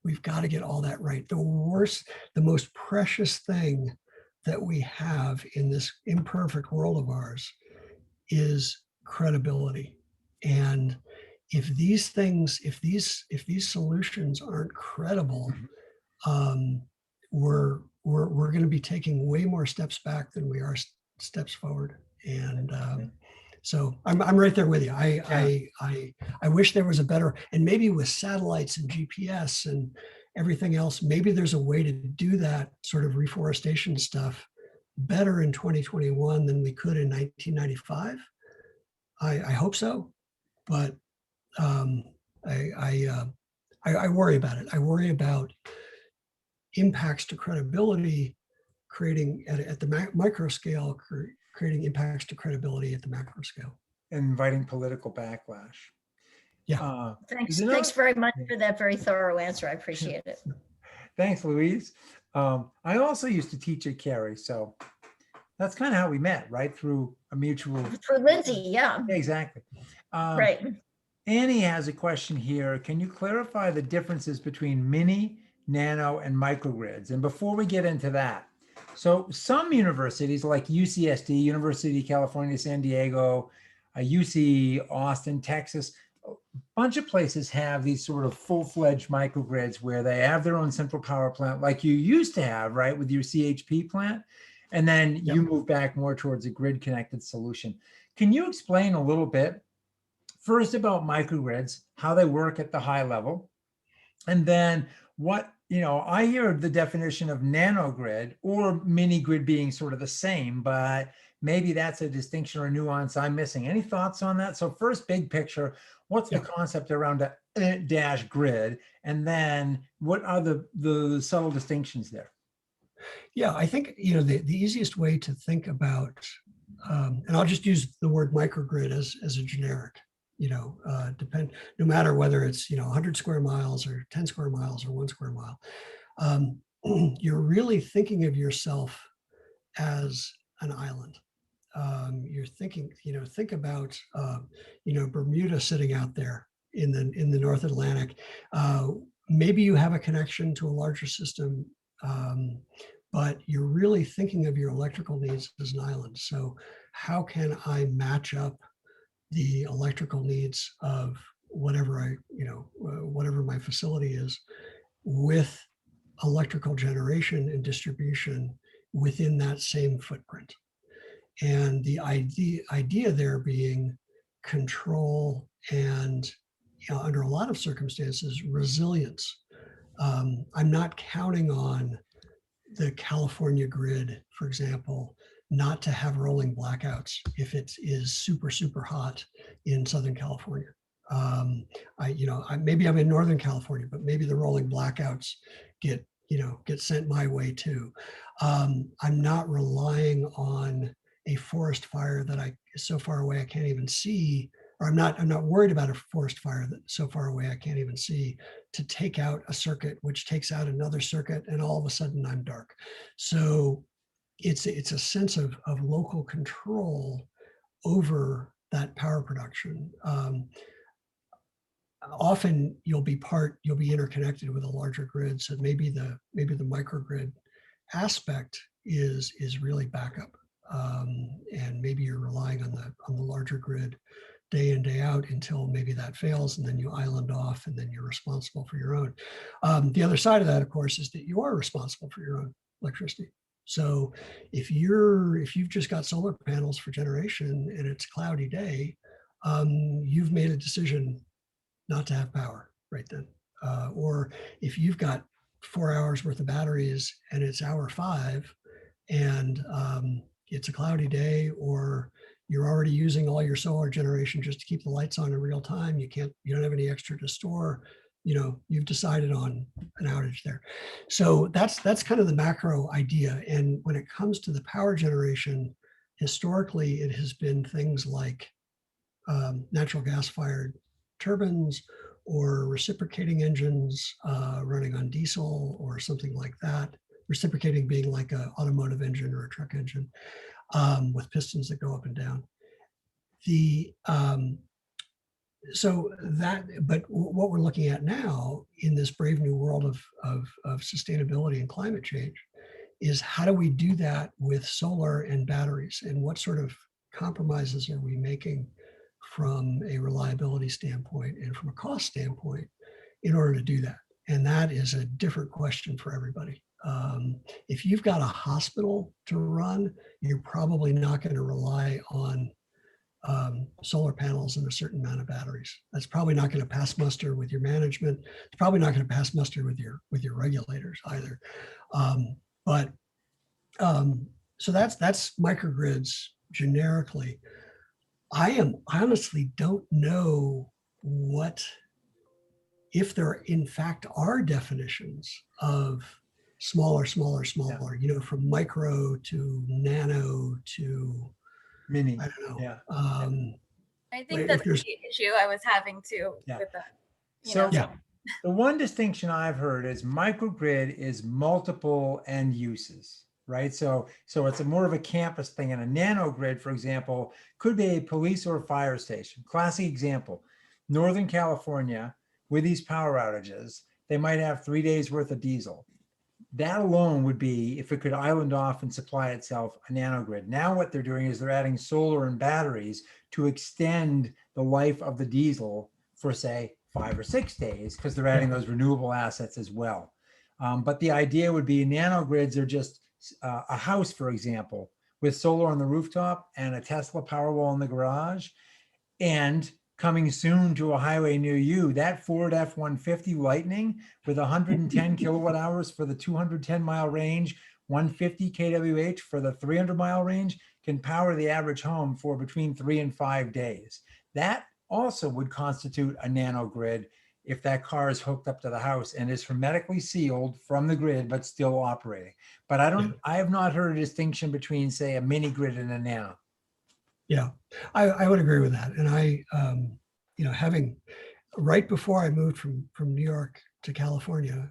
We've got to get all that right. The most precious thing that we have in this imperfect world of ours is credibility. And if these solutions aren't credible, we're going to be taking way more steps back than we are steps forward. And so I'm right there with you. I wish there was a better, and maybe with satellites and GPS and everything else, maybe there's a way to do that sort of reforestation stuff better in 2021 than we could in 1995. I hope so, but I worry about it. I worry about impacts to credibility, creating at the micro scale, creating impacts to credibility at the macro scale. And inviting political backlash. Yeah. Thanks very much for that very thorough answer. I appreciate it. Thanks, Louise. I also used to teach at Carey, so that's kind of how we met, right? Through a mutual. Through Lindsay, yeah. Exactly. Right. Annie has a question here. Can you clarify the differences between mini, nano, and microgrids? And before we get into that, so some universities like UCSD, University of California, San Diego, UC, Austin, Texas. A bunch of places have these sort of full-fledged microgrids where they have their own central power plant like you used to have, right, with your CHP plant. And then you move back more towards a grid connected solution. Can you explain a little bit first about microgrids, how they work at the high level, and then what, I hear the definition of nanogrid or mini grid being sort of the same, but maybe that's a distinction or nuance I'm missing. Any thoughts on that? So first, big picture, what's the concept around a dash grid? And then what are the subtle distinctions there? Yeah, I think, the easiest way to think about, and I'll just use the word microgrid as a generic, no matter whether it's, 100 square miles or 10 square miles or 1 square mile, you're really thinking of yourself as an island. You're thinking, think about, Bermuda sitting out there in the North Atlantic. Maybe you have a connection to a larger system, but you're really thinking of your electrical needs as an island. So how can I match up the electrical needs of whatever whatever my facility is with electrical generation and distribution within that same footprint? And the idea there being control and, under a lot of circumstances, resilience. I'm not counting on the California grid, for example, not to have rolling blackouts if it is super, super hot in Southern California. Maybe I'm in Northern California, but maybe the rolling blackouts get sent my way too. I'm not relying on a forest fire that is so far away I can't even see, or I'm not worried about a forest fire that's so far away I can't even see, to take out a circuit, which takes out another circuit, and all of a sudden I'm dark. So it's a sense of local control over that power production. Often you'll be interconnected with a larger grid. So maybe the microgrid aspect is really backup. And maybe you're relying on the larger grid day in, day out until maybe that fails, and then you island off, and then you're responsible for your own. The other side of that, of course, is that you are responsible for your own electricity. So if you've just got solar panels for generation and it's a cloudy day, you've made a decision not to have power right then. Or if you've got 4 hours worth of batteries and it's hour 5 and it's a cloudy day, or you're already using all your solar generation just to keep the lights on in real time, you don't have any extra to store, you've decided on an outage there. So that's kind of the macro idea. And when it comes to the power generation, historically, it has been things like natural gas fired turbines or reciprocating engines running on diesel or something like that. Reciprocating being like an automotive engine or a truck engine with pistons that go up and down. But what we're looking at now in this brave new world of sustainability and climate change is, how do we do that with solar and batteries, and what sort of compromises are we making from a reliability standpoint and from a cost standpoint in order to do that? And that is a different question for everybody. If you've got a hospital to run, you're probably not going to rely on solar panels and a certain amount of batteries. That's probably not going to pass muster with your management. It's probably not going to pass muster with your regulators either. So that's microgrids generically. I honestly don't know if there in fact are definitions of smaller, from micro to nano to Mini. I don't know. Yeah. I think that's the issue I was having too with that. The one distinction I've heard is microgrid is multiple end uses, right? So it's more of a campus thing, and a nanogrid, for example, could be a police or a fire station. Classic example, Northern California, with these power outages, they might have 3 days worth of diesel. that alone would be, if it could island off and supply itself, a nanogrid. Now what they're doing is they're adding solar and batteries to extend the life of the diesel for, say, 5 or 6 days, because they're adding those renewable assets as well. But the idea would be nanogrids are just a house, for example, with solar on the rooftop and a Tesla Powerwall in the garage. And coming soon to a highway near you, that Ford F-150 Lightning with 110 kilowatt hours for the 210-mile range, 150 kWh for the 300-mile range, can power the average home for between 3 and 5 days. That also would constitute a nanogrid if that car is hooked up to the house and is hermetically sealed from the grid, but still operating. But I have not heard a distinction between, say, a mini grid and a nano. Yeah, I would agree with that. And I, having right before I moved from New York to California,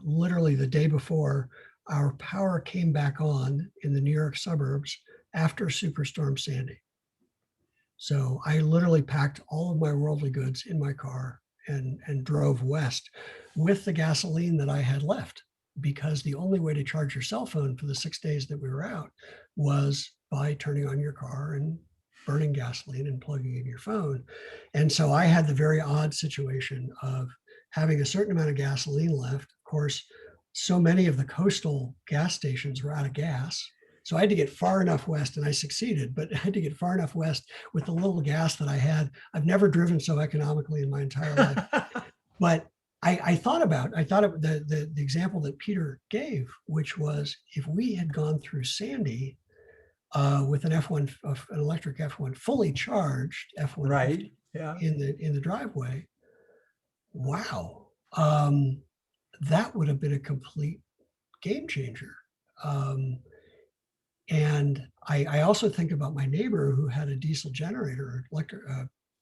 literally the day before, our power came back on in the New York suburbs after Superstorm Sandy. So I literally packed all of my worldly goods in my car and drove west with the gasoline that I had left, because the only way to charge your cell phone for the 6 days that we were out was by turning on your car and burning gasoline and plugging in your phone. And so I had the very odd situation of having a certain amount of gasoline left. Of course, so many of the coastal gas stations were out of gas. So I had to get far enough west, and I succeeded, but I had to get far enough west with the little gas that I had. I've never driven so economically in my entire life. But I thought of the example that Peter gave, which was if we had gone through Sandy with an F1, an electric F1, fully charged F1, right? Yeah. in the driveway. Wow, that would have been a complete game changer. And I also think about my neighbor who had a diesel generator, electric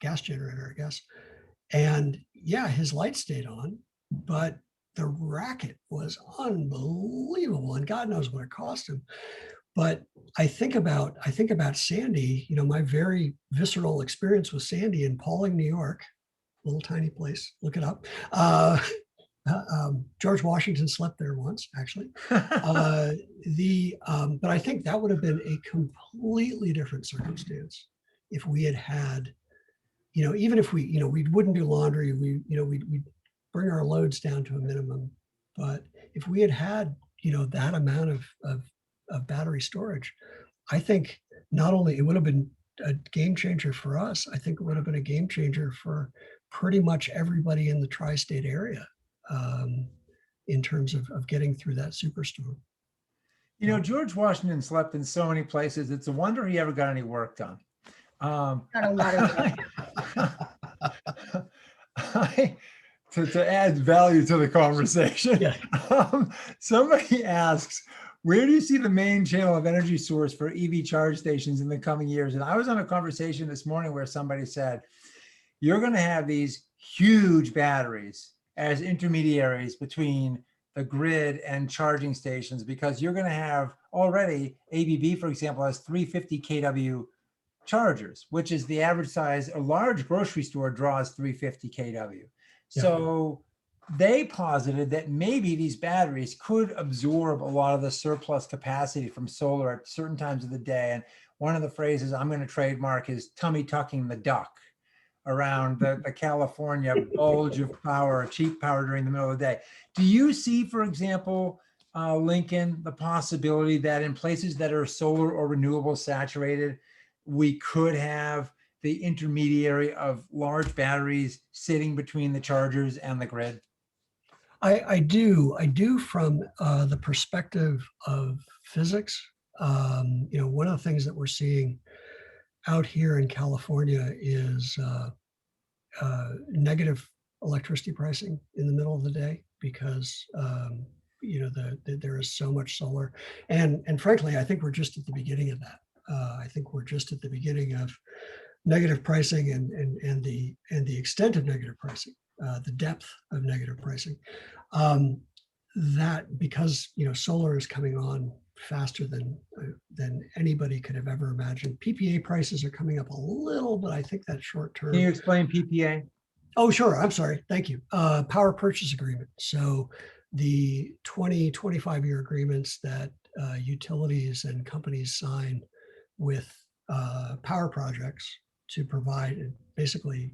gas generator, I guess. And yeah, his light stayed on, but the racket was unbelievable, and God knows what it cost him. But I think about Sandy. My very visceral experience with Sandy in Pauling, New York, little tiny place. Look it up. George Washington slept there once, actually. But I think that would have been a completely different circumstance if we had, even if we wouldn't do laundry, we'd bring our loads down to a minimum. But if we had that amount of battery storage, I think not only it would have been a game changer for us, I think it would have been a game changer for pretty much everybody in the tri-state area. In terms of getting through that superstorm. George Washington slept in so many places. It's a wonder he ever got any work done. Not a lot of to add value to the conversation, somebody asks, where do you see the main channel of energy source for EV charge stations in the coming years? And I was on a conversation this morning where somebody said, you're going to have these huge batteries as intermediaries between the grid and charging stations, because you're going to have already ABB, for example, has 350 kW chargers, which is the average size. A large grocery store draws 350 kW. Yeah. So they posited that maybe these batteries could absorb a lot of the surplus capacity from solar at certain times of the day. And one of the phrases I'm going to trademark is tummy tucking the duck around the California bulge of power, cheap power during the middle of the day. Do you see, for example, Lincoln, the possibility that in places that are solar or renewable saturated, we could have the intermediary of large batteries sitting between the chargers and the grid? I do from the perspective of physics. One of the things that we're seeing out here in California is negative electricity pricing in the middle of the day, because there is so much solar, and frankly, I think we're just at the beginning of that. I think we're just at the beginning of negative pricing and the extent of negative pricing, the depth of negative pricing. That because solar is coming on faster than anybody could have ever imagined. PPA prices are coming up a little, but I think that's short term. Can you explain PPA? Oh, sure. I'm sorry. Thank you. Power purchase agreement. So the 20, 25-year agreements that utilities and companies sign with power projects to provide, basically,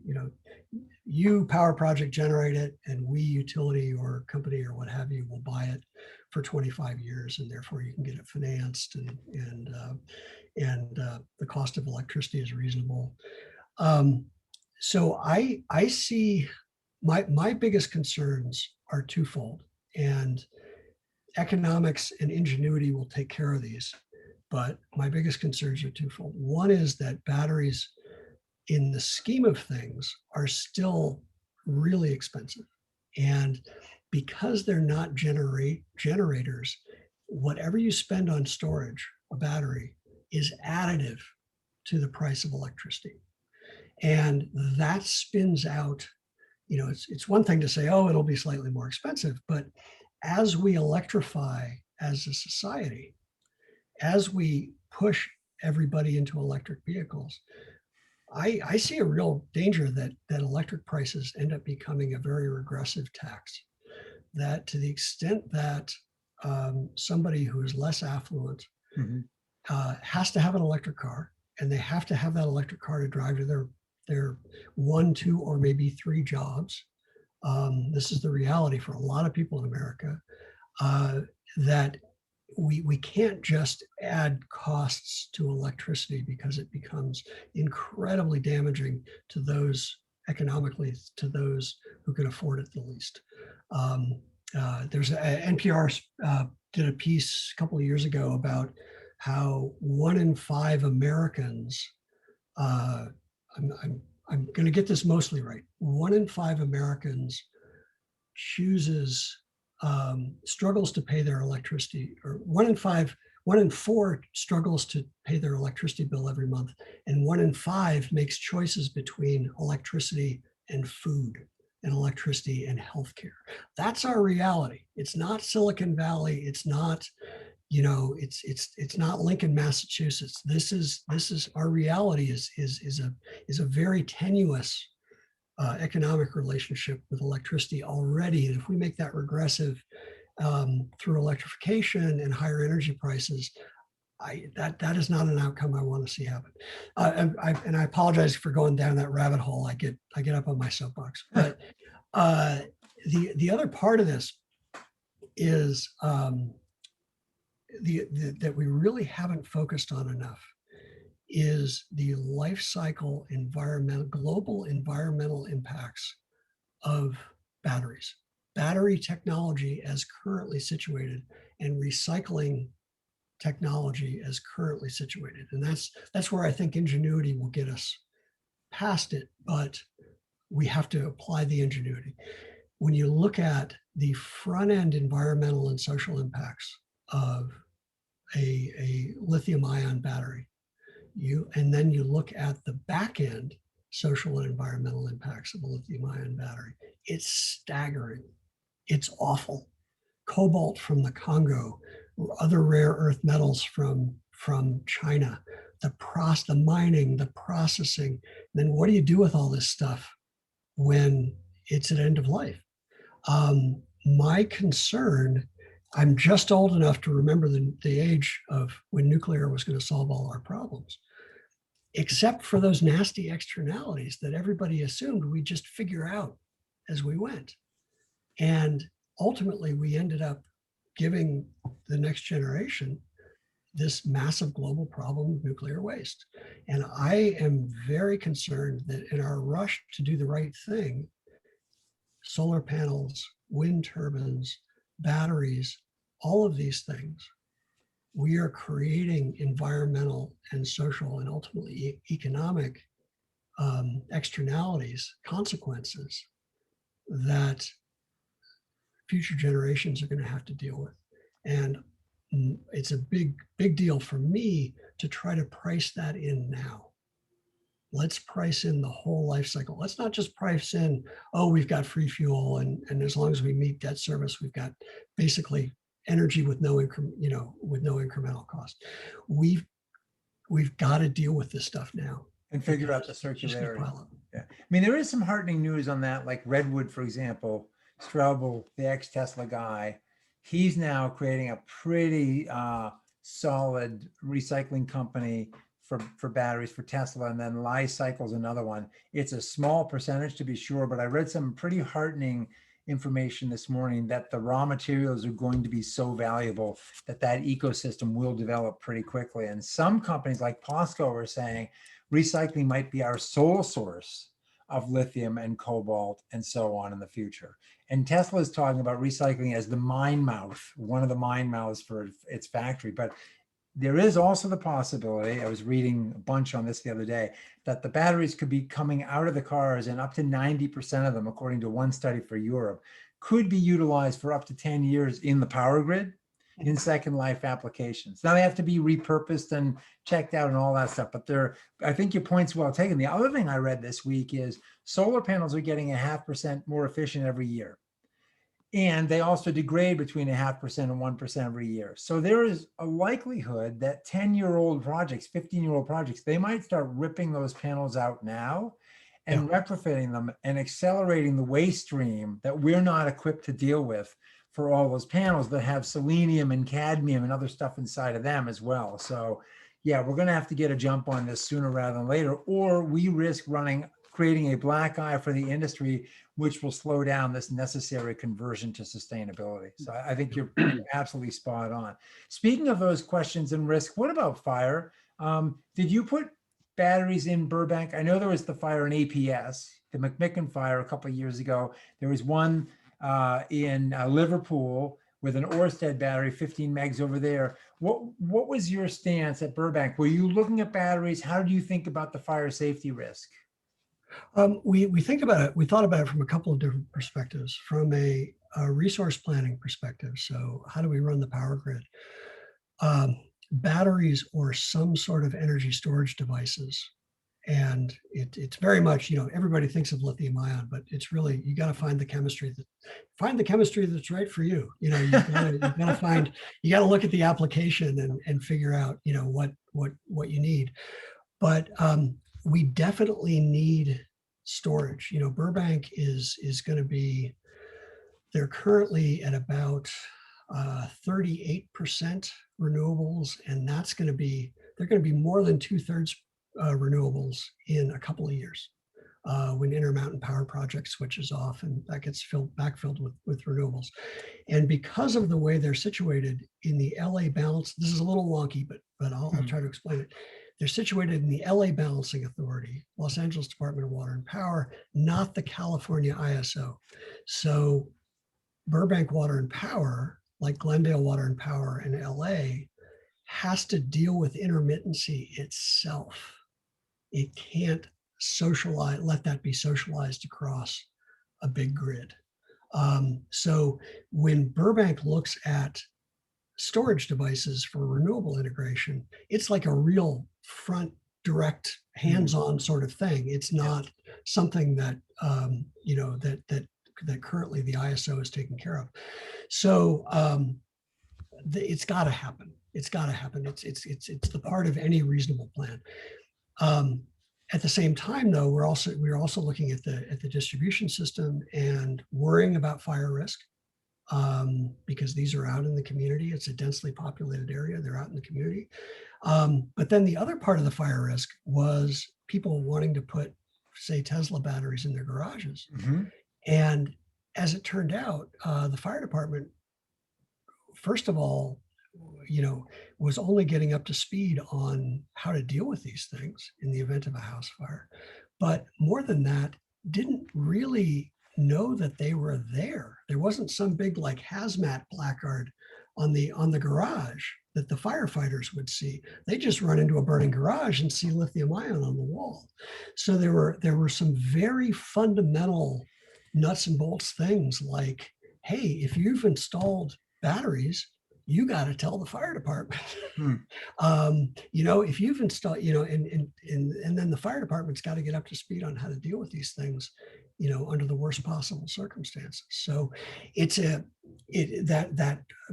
you power project generate it, and we utility or company or what have you will buy it for 25 years, and therefore you can get it financed, and the cost of electricity is reasonable. So I see my biggest concerns are twofold, and economics and ingenuity will take care of these. But my biggest concerns are twofold. One is that batteries, in the scheme of things, are still really expensive. And because they're not generators, whatever you spend on storage, a battery, is additive to the price of electricity. And that spins out, it's one thing to say, oh, it'll be slightly more expensive, but as we electrify as a society, as we push everybody into electric vehicles, I see a real danger that electric prices end up becoming a very regressive tax. That to the extent that somebody who is less affluent has to have an electric car, and they have to have that electric car to drive to their 1, 2, or maybe 3 jobs. This is the reality for a lot of people in America, that we can't just add costs to electricity, because it becomes incredibly damaging to those economically, to those who can afford it the least. There's NPR did a piece a couple of years ago about how 1 in 5 Americans, I'm going to get this mostly right, 1 in 5 Americans struggles to pay their electricity, or 1 in 4 struggles to pay their electricity bill every month, and 1 in 5 makes choices between electricity and food, and electricity and healthcare. That's our reality. It's not Silicon Valley. It's not, it's not Lincoln, Massachusetts. This is our reality. Is a very tenuous economic relationship with electricity already. And if we make that regressive through electrification and higher energy prices, that is not an outcome I want to see happen. And I apologize for going down that rabbit hole. I get up on my soapbox. But the other part of this is that we really haven't focused on enough is the life cycle global environmental impacts of batteries. Battery technology as currently situated, and recycling technology as currently situated. And that's where I think ingenuity will get us past it, but we have to apply the ingenuity. When you look at the front end environmental and social impacts of a lithium ion battery, and then you look at the back end social and environmental impacts of a lithium ion battery, it's staggering. It's awful. Cobalt from the Congo, other rare earth metals from China, the mining, the processing. Then what do you do with all this stuff when it's at end of life? My concern, I'm just old enough to remember the age of when nuclear was going to solve all our problems, except for those nasty externalities that everybody assumed we'd just figure out as we went. And ultimately, we ended up giving the next generation this massive global problem of nuclear waste. And I am very concerned that in our rush to do the right thing, solar panels, wind turbines, batteries, all of these things, we are creating environmental and social and ultimately economic externalities, consequences that future generations are going to have to deal with. And it's a big deal for me to try to price that in now. Let's price in the whole life cycle. Let's not just price in, oh, we've got free fuel, and as long as we meet debt service, we've got basically energy with no incremental cost. We've got to deal with this stuff now and figure out the circularity. Yeah, I mean, there is some heartening news on that. Like Redwood, for example, Straubel, the ex-Tesla guy, he's now creating a pretty solid recycling company for batteries for Tesla, and then Li-Cycle's another one. It's a small percentage to be sure, but I read some pretty heartening information this morning that the raw materials are going to be so valuable that that ecosystem will develop pretty quickly. And some companies like POSCO are saying recycling might be our sole source of lithium and cobalt and so on in the future. And Tesla is talking about recycling as the mine mouth, one of the mine mouths for its factory. But there is also the possibility, I was reading a bunch on this the other day, that the batteries could be coming out of the cars, and up to 90% of them, according to one study for Europe, could be utilized for up to 10 years in the power grid in second life applications. Now they have to be repurposed and checked out and all that stuff, but I think your point's well taken. The other thing I read this week is solar panels are getting 0.5% more efficient every year. And they also degrade between 0.5% and 1% every year. So there is a likelihood that 10-year-old projects, 15-year-old projects, they might start ripping those panels out now and retrofitting them and accelerating the waste stream that we're not equipped to deal with for all those panels that have selenium and cadmium and other stuff inside of them as well. So yeah, we're going to have to get a jump on this sooner rather than later, or we risk creating a black eye for the industry, which will slow down this necessary conversion to sustainability. So I think you're absolutely spot on. Speaking of those questions and risk, what about fire? Did you put batteries in Burbank? I know there was the fire in APS, the McMicken fire a couple of years ago. There was one in Liverpool with an Ørsted battery, 15 megs over there. What was your stance at Burbank? Were you looking at batteries? How do you think about the fire safety risk? We think about it. We thought about it from a couple of different perspectives. From a resource planning perspective, so how do we run the power grid? Batteries or some sort of energy storage devices, and it's very much, everybody thinks of lithium ion, but it's really, you got to find the chemistry that's right for you. You got to look at the application and figure out what you need. But we definitely need storage. Burbank is going to be, they're currently at about 38% renewables, and they're going to be more than 2/3 renewables in a couple of years when Intermountain Power Project switches off and that gets backfilled with renewables. And because of the way they're situated in the LA balance, this is a little wonky, but I'll try to explain it. They're situated in the LA Balancing Authority, Los Angeles Department of Water and Power, not the California ISO. So Burbank Water and Power, like Glendale Water and Power in LA, has to deal with intermittency itself. It can't let that be socialized across a big grid. So when Burbank looks at storage devices for renewable integration, it's like a real front direct hands-on sort of thing. It's not something that that currently the ISO is taking care of. So it's got to happen. It's got to happen. It's the part of any reasonable plan. At the same time, though, we're also looking at the distribution system and worrying about fire risk. Because these are out in the community. It's a densely populated area. They're out in the community. But then the other part of the fire risk was people wanting to put, say, Tesla batteries in their garages. Mm-hmm. And as it turned out, the fire department, first of all, was only getting up to speed on how to deal with these things in the event of a house fire. But more than that, didn't really know that they were there. There wasn't some big like hazmat placard on the garage that the firefighters would see. They just run into a burning garage and see lithium ion on the wall. So there were some very fundamental nuts and bolts things like, hey, if you've installed batteries, you got to tell the fire department. If you've installed, and then the fire department's got to get up to speed on how to deal with these things, under the worst possible circumstances. So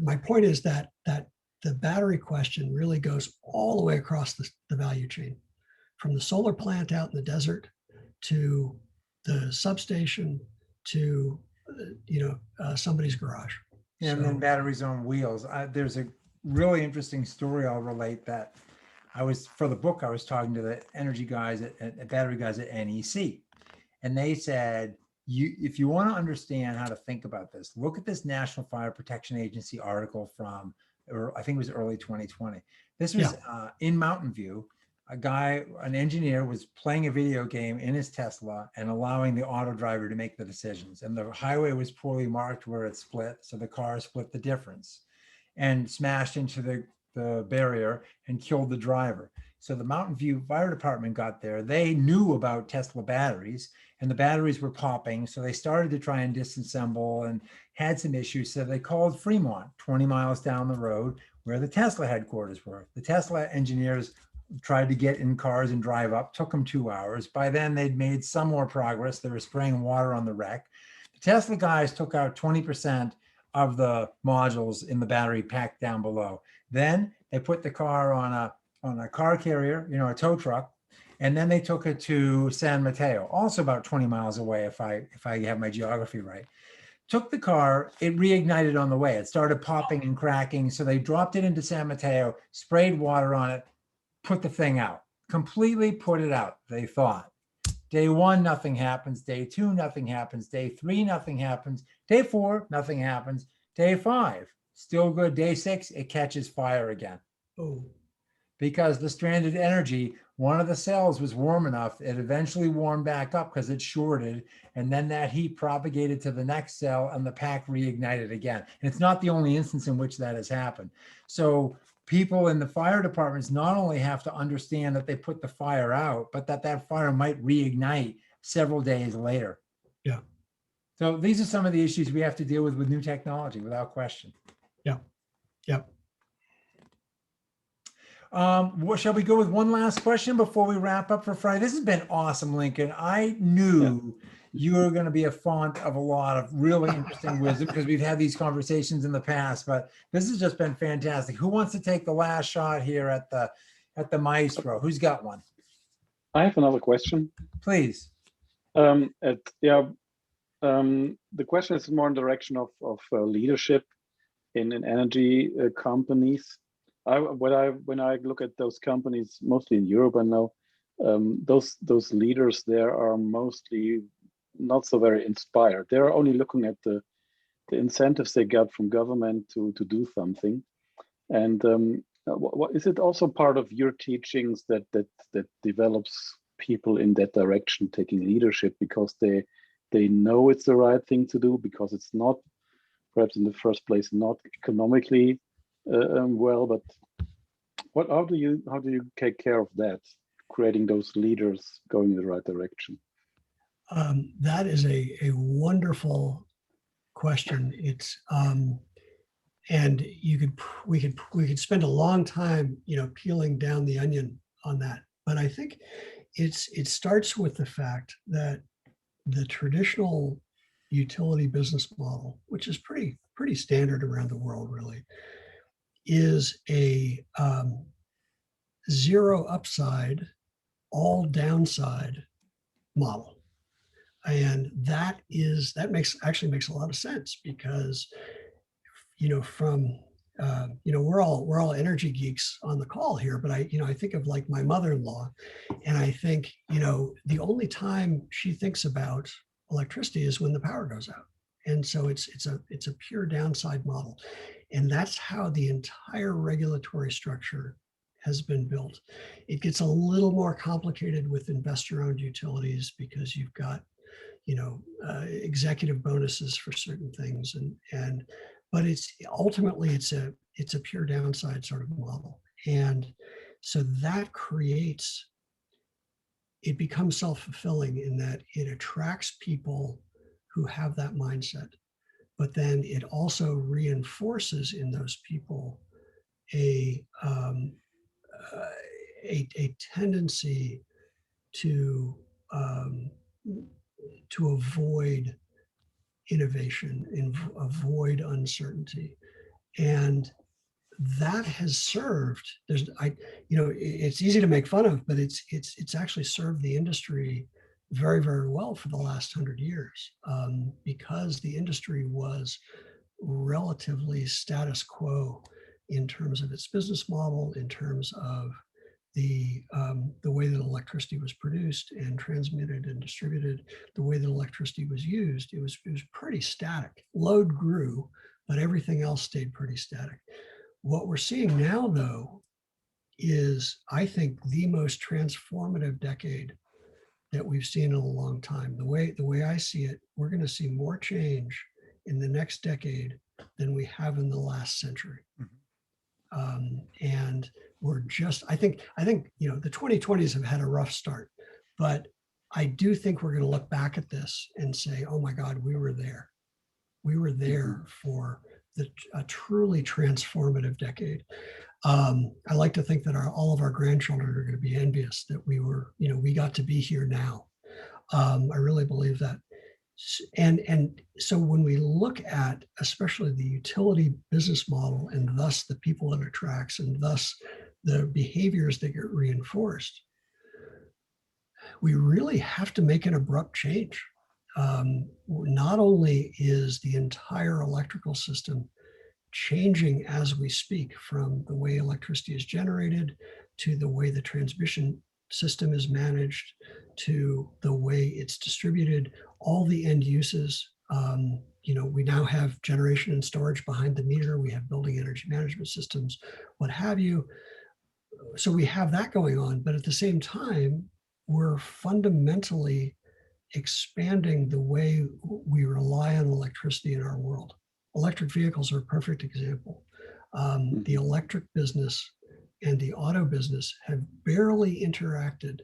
my point is that the battery question really goes all the way across the value chain, from the solar plant out in the desert to the substation to somebody's garage. And then batteries on wheels. There's a really interesting story I'll relate that for the book, I was talking to the energy guys at battery guys at NEC. And they said, if you want to understand how to think about this, look at this National Fire Protection Agency article from, or I think it was early 2020. This was in Mountain View. An engineer was playing a video game in his Tesla and allowing the auto driver to make the decisions. And the highway was poorly marked where it split. So the car split the difference and smashed into the barrier and killed the driver. So the Mountain View Fire Department got there. They knew about Tesla batteries and the batteries were popping. So they started to try and disassemble and had some issues. So they called Fremont, 20 miles down the road where the Tesla headquarters were. The Tesla engineers tried to get in cars and drive up, took them 2 hours. By then they'd made some more progress. They were spraying water on the wreck. The Tesla guys took out 20% of the modules in the battery packed down below. Then they put the car on a car carrier, a tow truck, and then they took it to San Mateo, also about 20 miles away if I have my geography right. Took the car, it reignited on the way. It started popping and cracking. So they dropped it into San Mateo, sprayed water on it, put the thing out, completely put it out, they thought. Day 1, nothing happens. Day 2, nothing happens. Day 3, nothing happens. Day 4, nothing happens. Day 5, still good. Day 6, it catches fire again. Oh. Because the stranded energy, one of the cells was warm enough, it eventually warmed back up because it shorted, and then that heat propagated to the next cell and the pack reignited again. And it's not the only instance in which that has happened. So people in the fire departments not only have to understand that they put the fire out, but that fire might reignite several days later. Yeah. So these are some of the issues we have to deal with new technology, without question. Yeah. Yeah. Shall we go with one last question before we wrap up for Friday? This has been awesome, Lincoln. I knew you were going to be a font of a lot of really interesting wisdom because we've had these conversations in the past, but this has just been fantastic. Who wants to take the last shot here at the maestro? Who's got one? I have another question. Please. The question is more in the direction of leadership in energy companies. When I look at those companies, mostly in Europe, I know those leaders there are mostly not so very inspired. They're only looking at the incentives they got from government to do something. And what is it also part of your teachings that develops people in that direction, taking leadership because they know it's the right thing to do, because it's not, perhaps in the first place, not economically well, but how do you take care of that, creating those leaders going in the right direction? That is a wonderful question. It's and we could spend a long time, peeling down the onion on that. But I think it starts with the fact that the traditional utility business model, which is pretty standard around the world, really, is a zero upside, all downside model. And that actually makes a lot of sense because, we're all energy geeks on the call here, but I think of like my mother-in-law, and I think, the only time she thinks about electricity is when the power goes out. And so it's a pure downside model. And that's how the entire regulatory structure has been built. It gets a little more complicated with investor-owned utilities because you've got, executive bonuses for certain things, but it's ultimately it's a pure downside sort of model. And so that it becomes self-fulfilling in that it attracts people who have that mindset, but then it also reinforces in those people a tendency to avoid innovation and avoid uncertainty. And that has served, it's easy to make fun of, but it's actually served the industry very, very well for the last 100 years because the industry was relatively status quo in terms of its business model, in terms of the way that electricity was produced and transmitted and distributed, the way that electricity was used. It was pretty static. Load grew, but everything else stayed pretty static. What we're seeing now, though, is, I think, the most transformative decade that we've seen in a long time. The way I see it, we're going to see more change in the next decade than we have in the last century. And we're just, I think, you know, the 2020s have had a rough start, but I do think we're going to look back at this and say, oh my God, we were there. We were there for a truly transformative decade. I like to think that all of our grandchildren are going to be envious that we were, you know, we got to be here now. I really believe that. And so when we look at especially the utility business model and thus the people it attracts and thus the behaviors that get reinforced, we really have to make an abrupt change. Not only is the entire electrical system changing as we speak, from the way electricity is generated to the way the transmission system is managed to the way it's distributed, all the end uses. You know, we now have generation and storage behind the meter. We have building energy management systems, what have you. So we have that going on, but at the same time, we're fundamentally expanding the way we rely on electricity in our world. Electric vehicles are a perfect example. The electric business and the auto business have barely interacted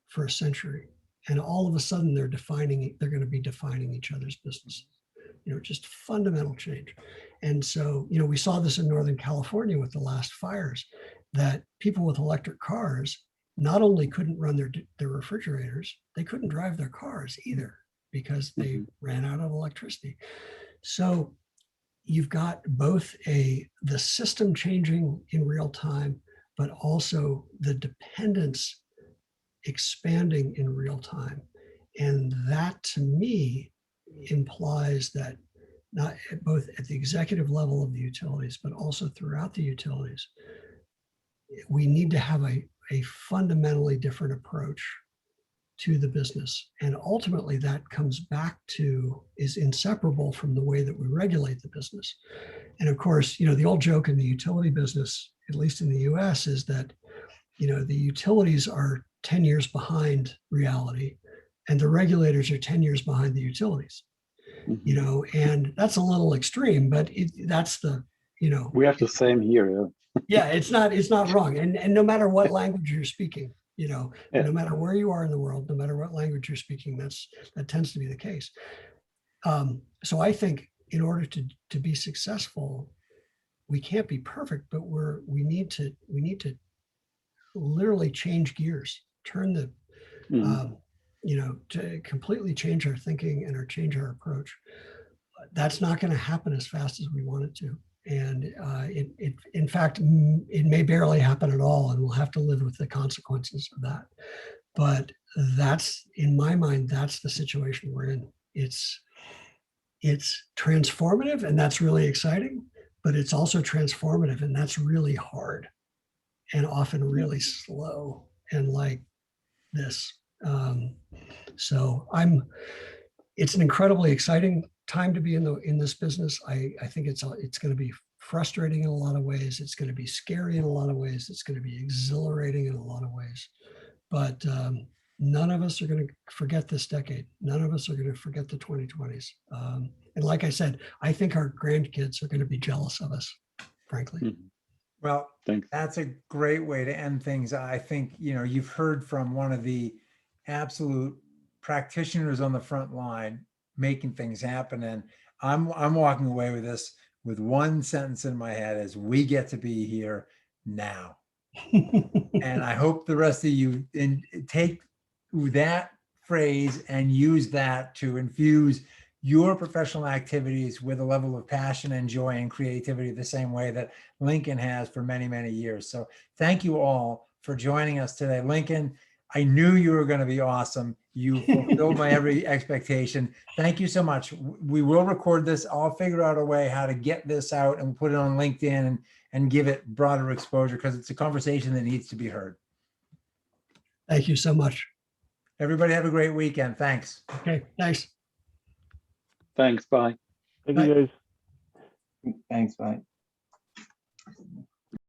for a century. And all of a sudden they're going to be defining each other's businesses. You know, just fundamental change. And so, you know, we saw this in Northern California with the last fires, that people with electric cars not only couldn't run their refrigerators, they couldn't drive their cars either because they ran out of electricity. So you've got both the system changing in real time, but also the dependence expanding in real time. And that, to me, implies that not both at the executive level of the utilities, but also throughout the utilities, we need to have a fundamentally different approach to the business. And ultimately that comes back to, is inseparable from the way that we regulate the business. And of course, you know, the old joke in the utility business, at least in the US, is that, you know, the utilities are 10 years behind reality and the regulators are 10 years behind the utilities. You know, and that's a little extreme, but that's the, you know. We have the same here. Yeah, it's not wrong. And no matter what language you're speaking, you know, no matter where you are in the world, no matter what language you're speaking, that tends to be the case. So I think in order to be successful, we can't be perfect, but we need to literally change gears, turn the, you know, to completely change our thinking and change our approach. That's not going to happen as fast as we want it to. And in fact, it may barely happen at all, and we'll have to live with the consequences of that. But that's, in my mind, that's the situation we're in. It's transformative, and that's really exciting, but it's also transformative, and that's really hard and often really slow and like this. So it's an incredibly exciting time to be in this business. I think it's going to be frustrating in a lot of ways. It's going to be scary in a lot of ways. It's going to be exhilarating in a lot of ways. But none of us are going to forget this decade. None of us are going to forget the 2020s. And like I said, I think our grandkids are going to be jealous of us, frankly. Well, Thanks. That's a great way to end things. I think, you know, you've heard from one of the absolute practitioners on the front line making things happen. And I'm walking away with this with one sentence in my head: as we get to be here now. And I hope the rest of you take that phrase and use that to infuse your professional activities with a level of passion and joy and creativity the same way that Lincoln has for many, many years. So thank you all for joining us today. Lincoln, I knew you were going to be awesome. You fulfilled my every expectation. Thank you so much. We will record this. I'll figure out a way how to get this out and put it on LinkedIn and give it broader exposure, because it's a conversation that needs to be heard. Thank you so much. Everybody have a great weekend. Thanks. Okay, thanks. Thanks. Bye. Thank you, guys. Thanks, bye.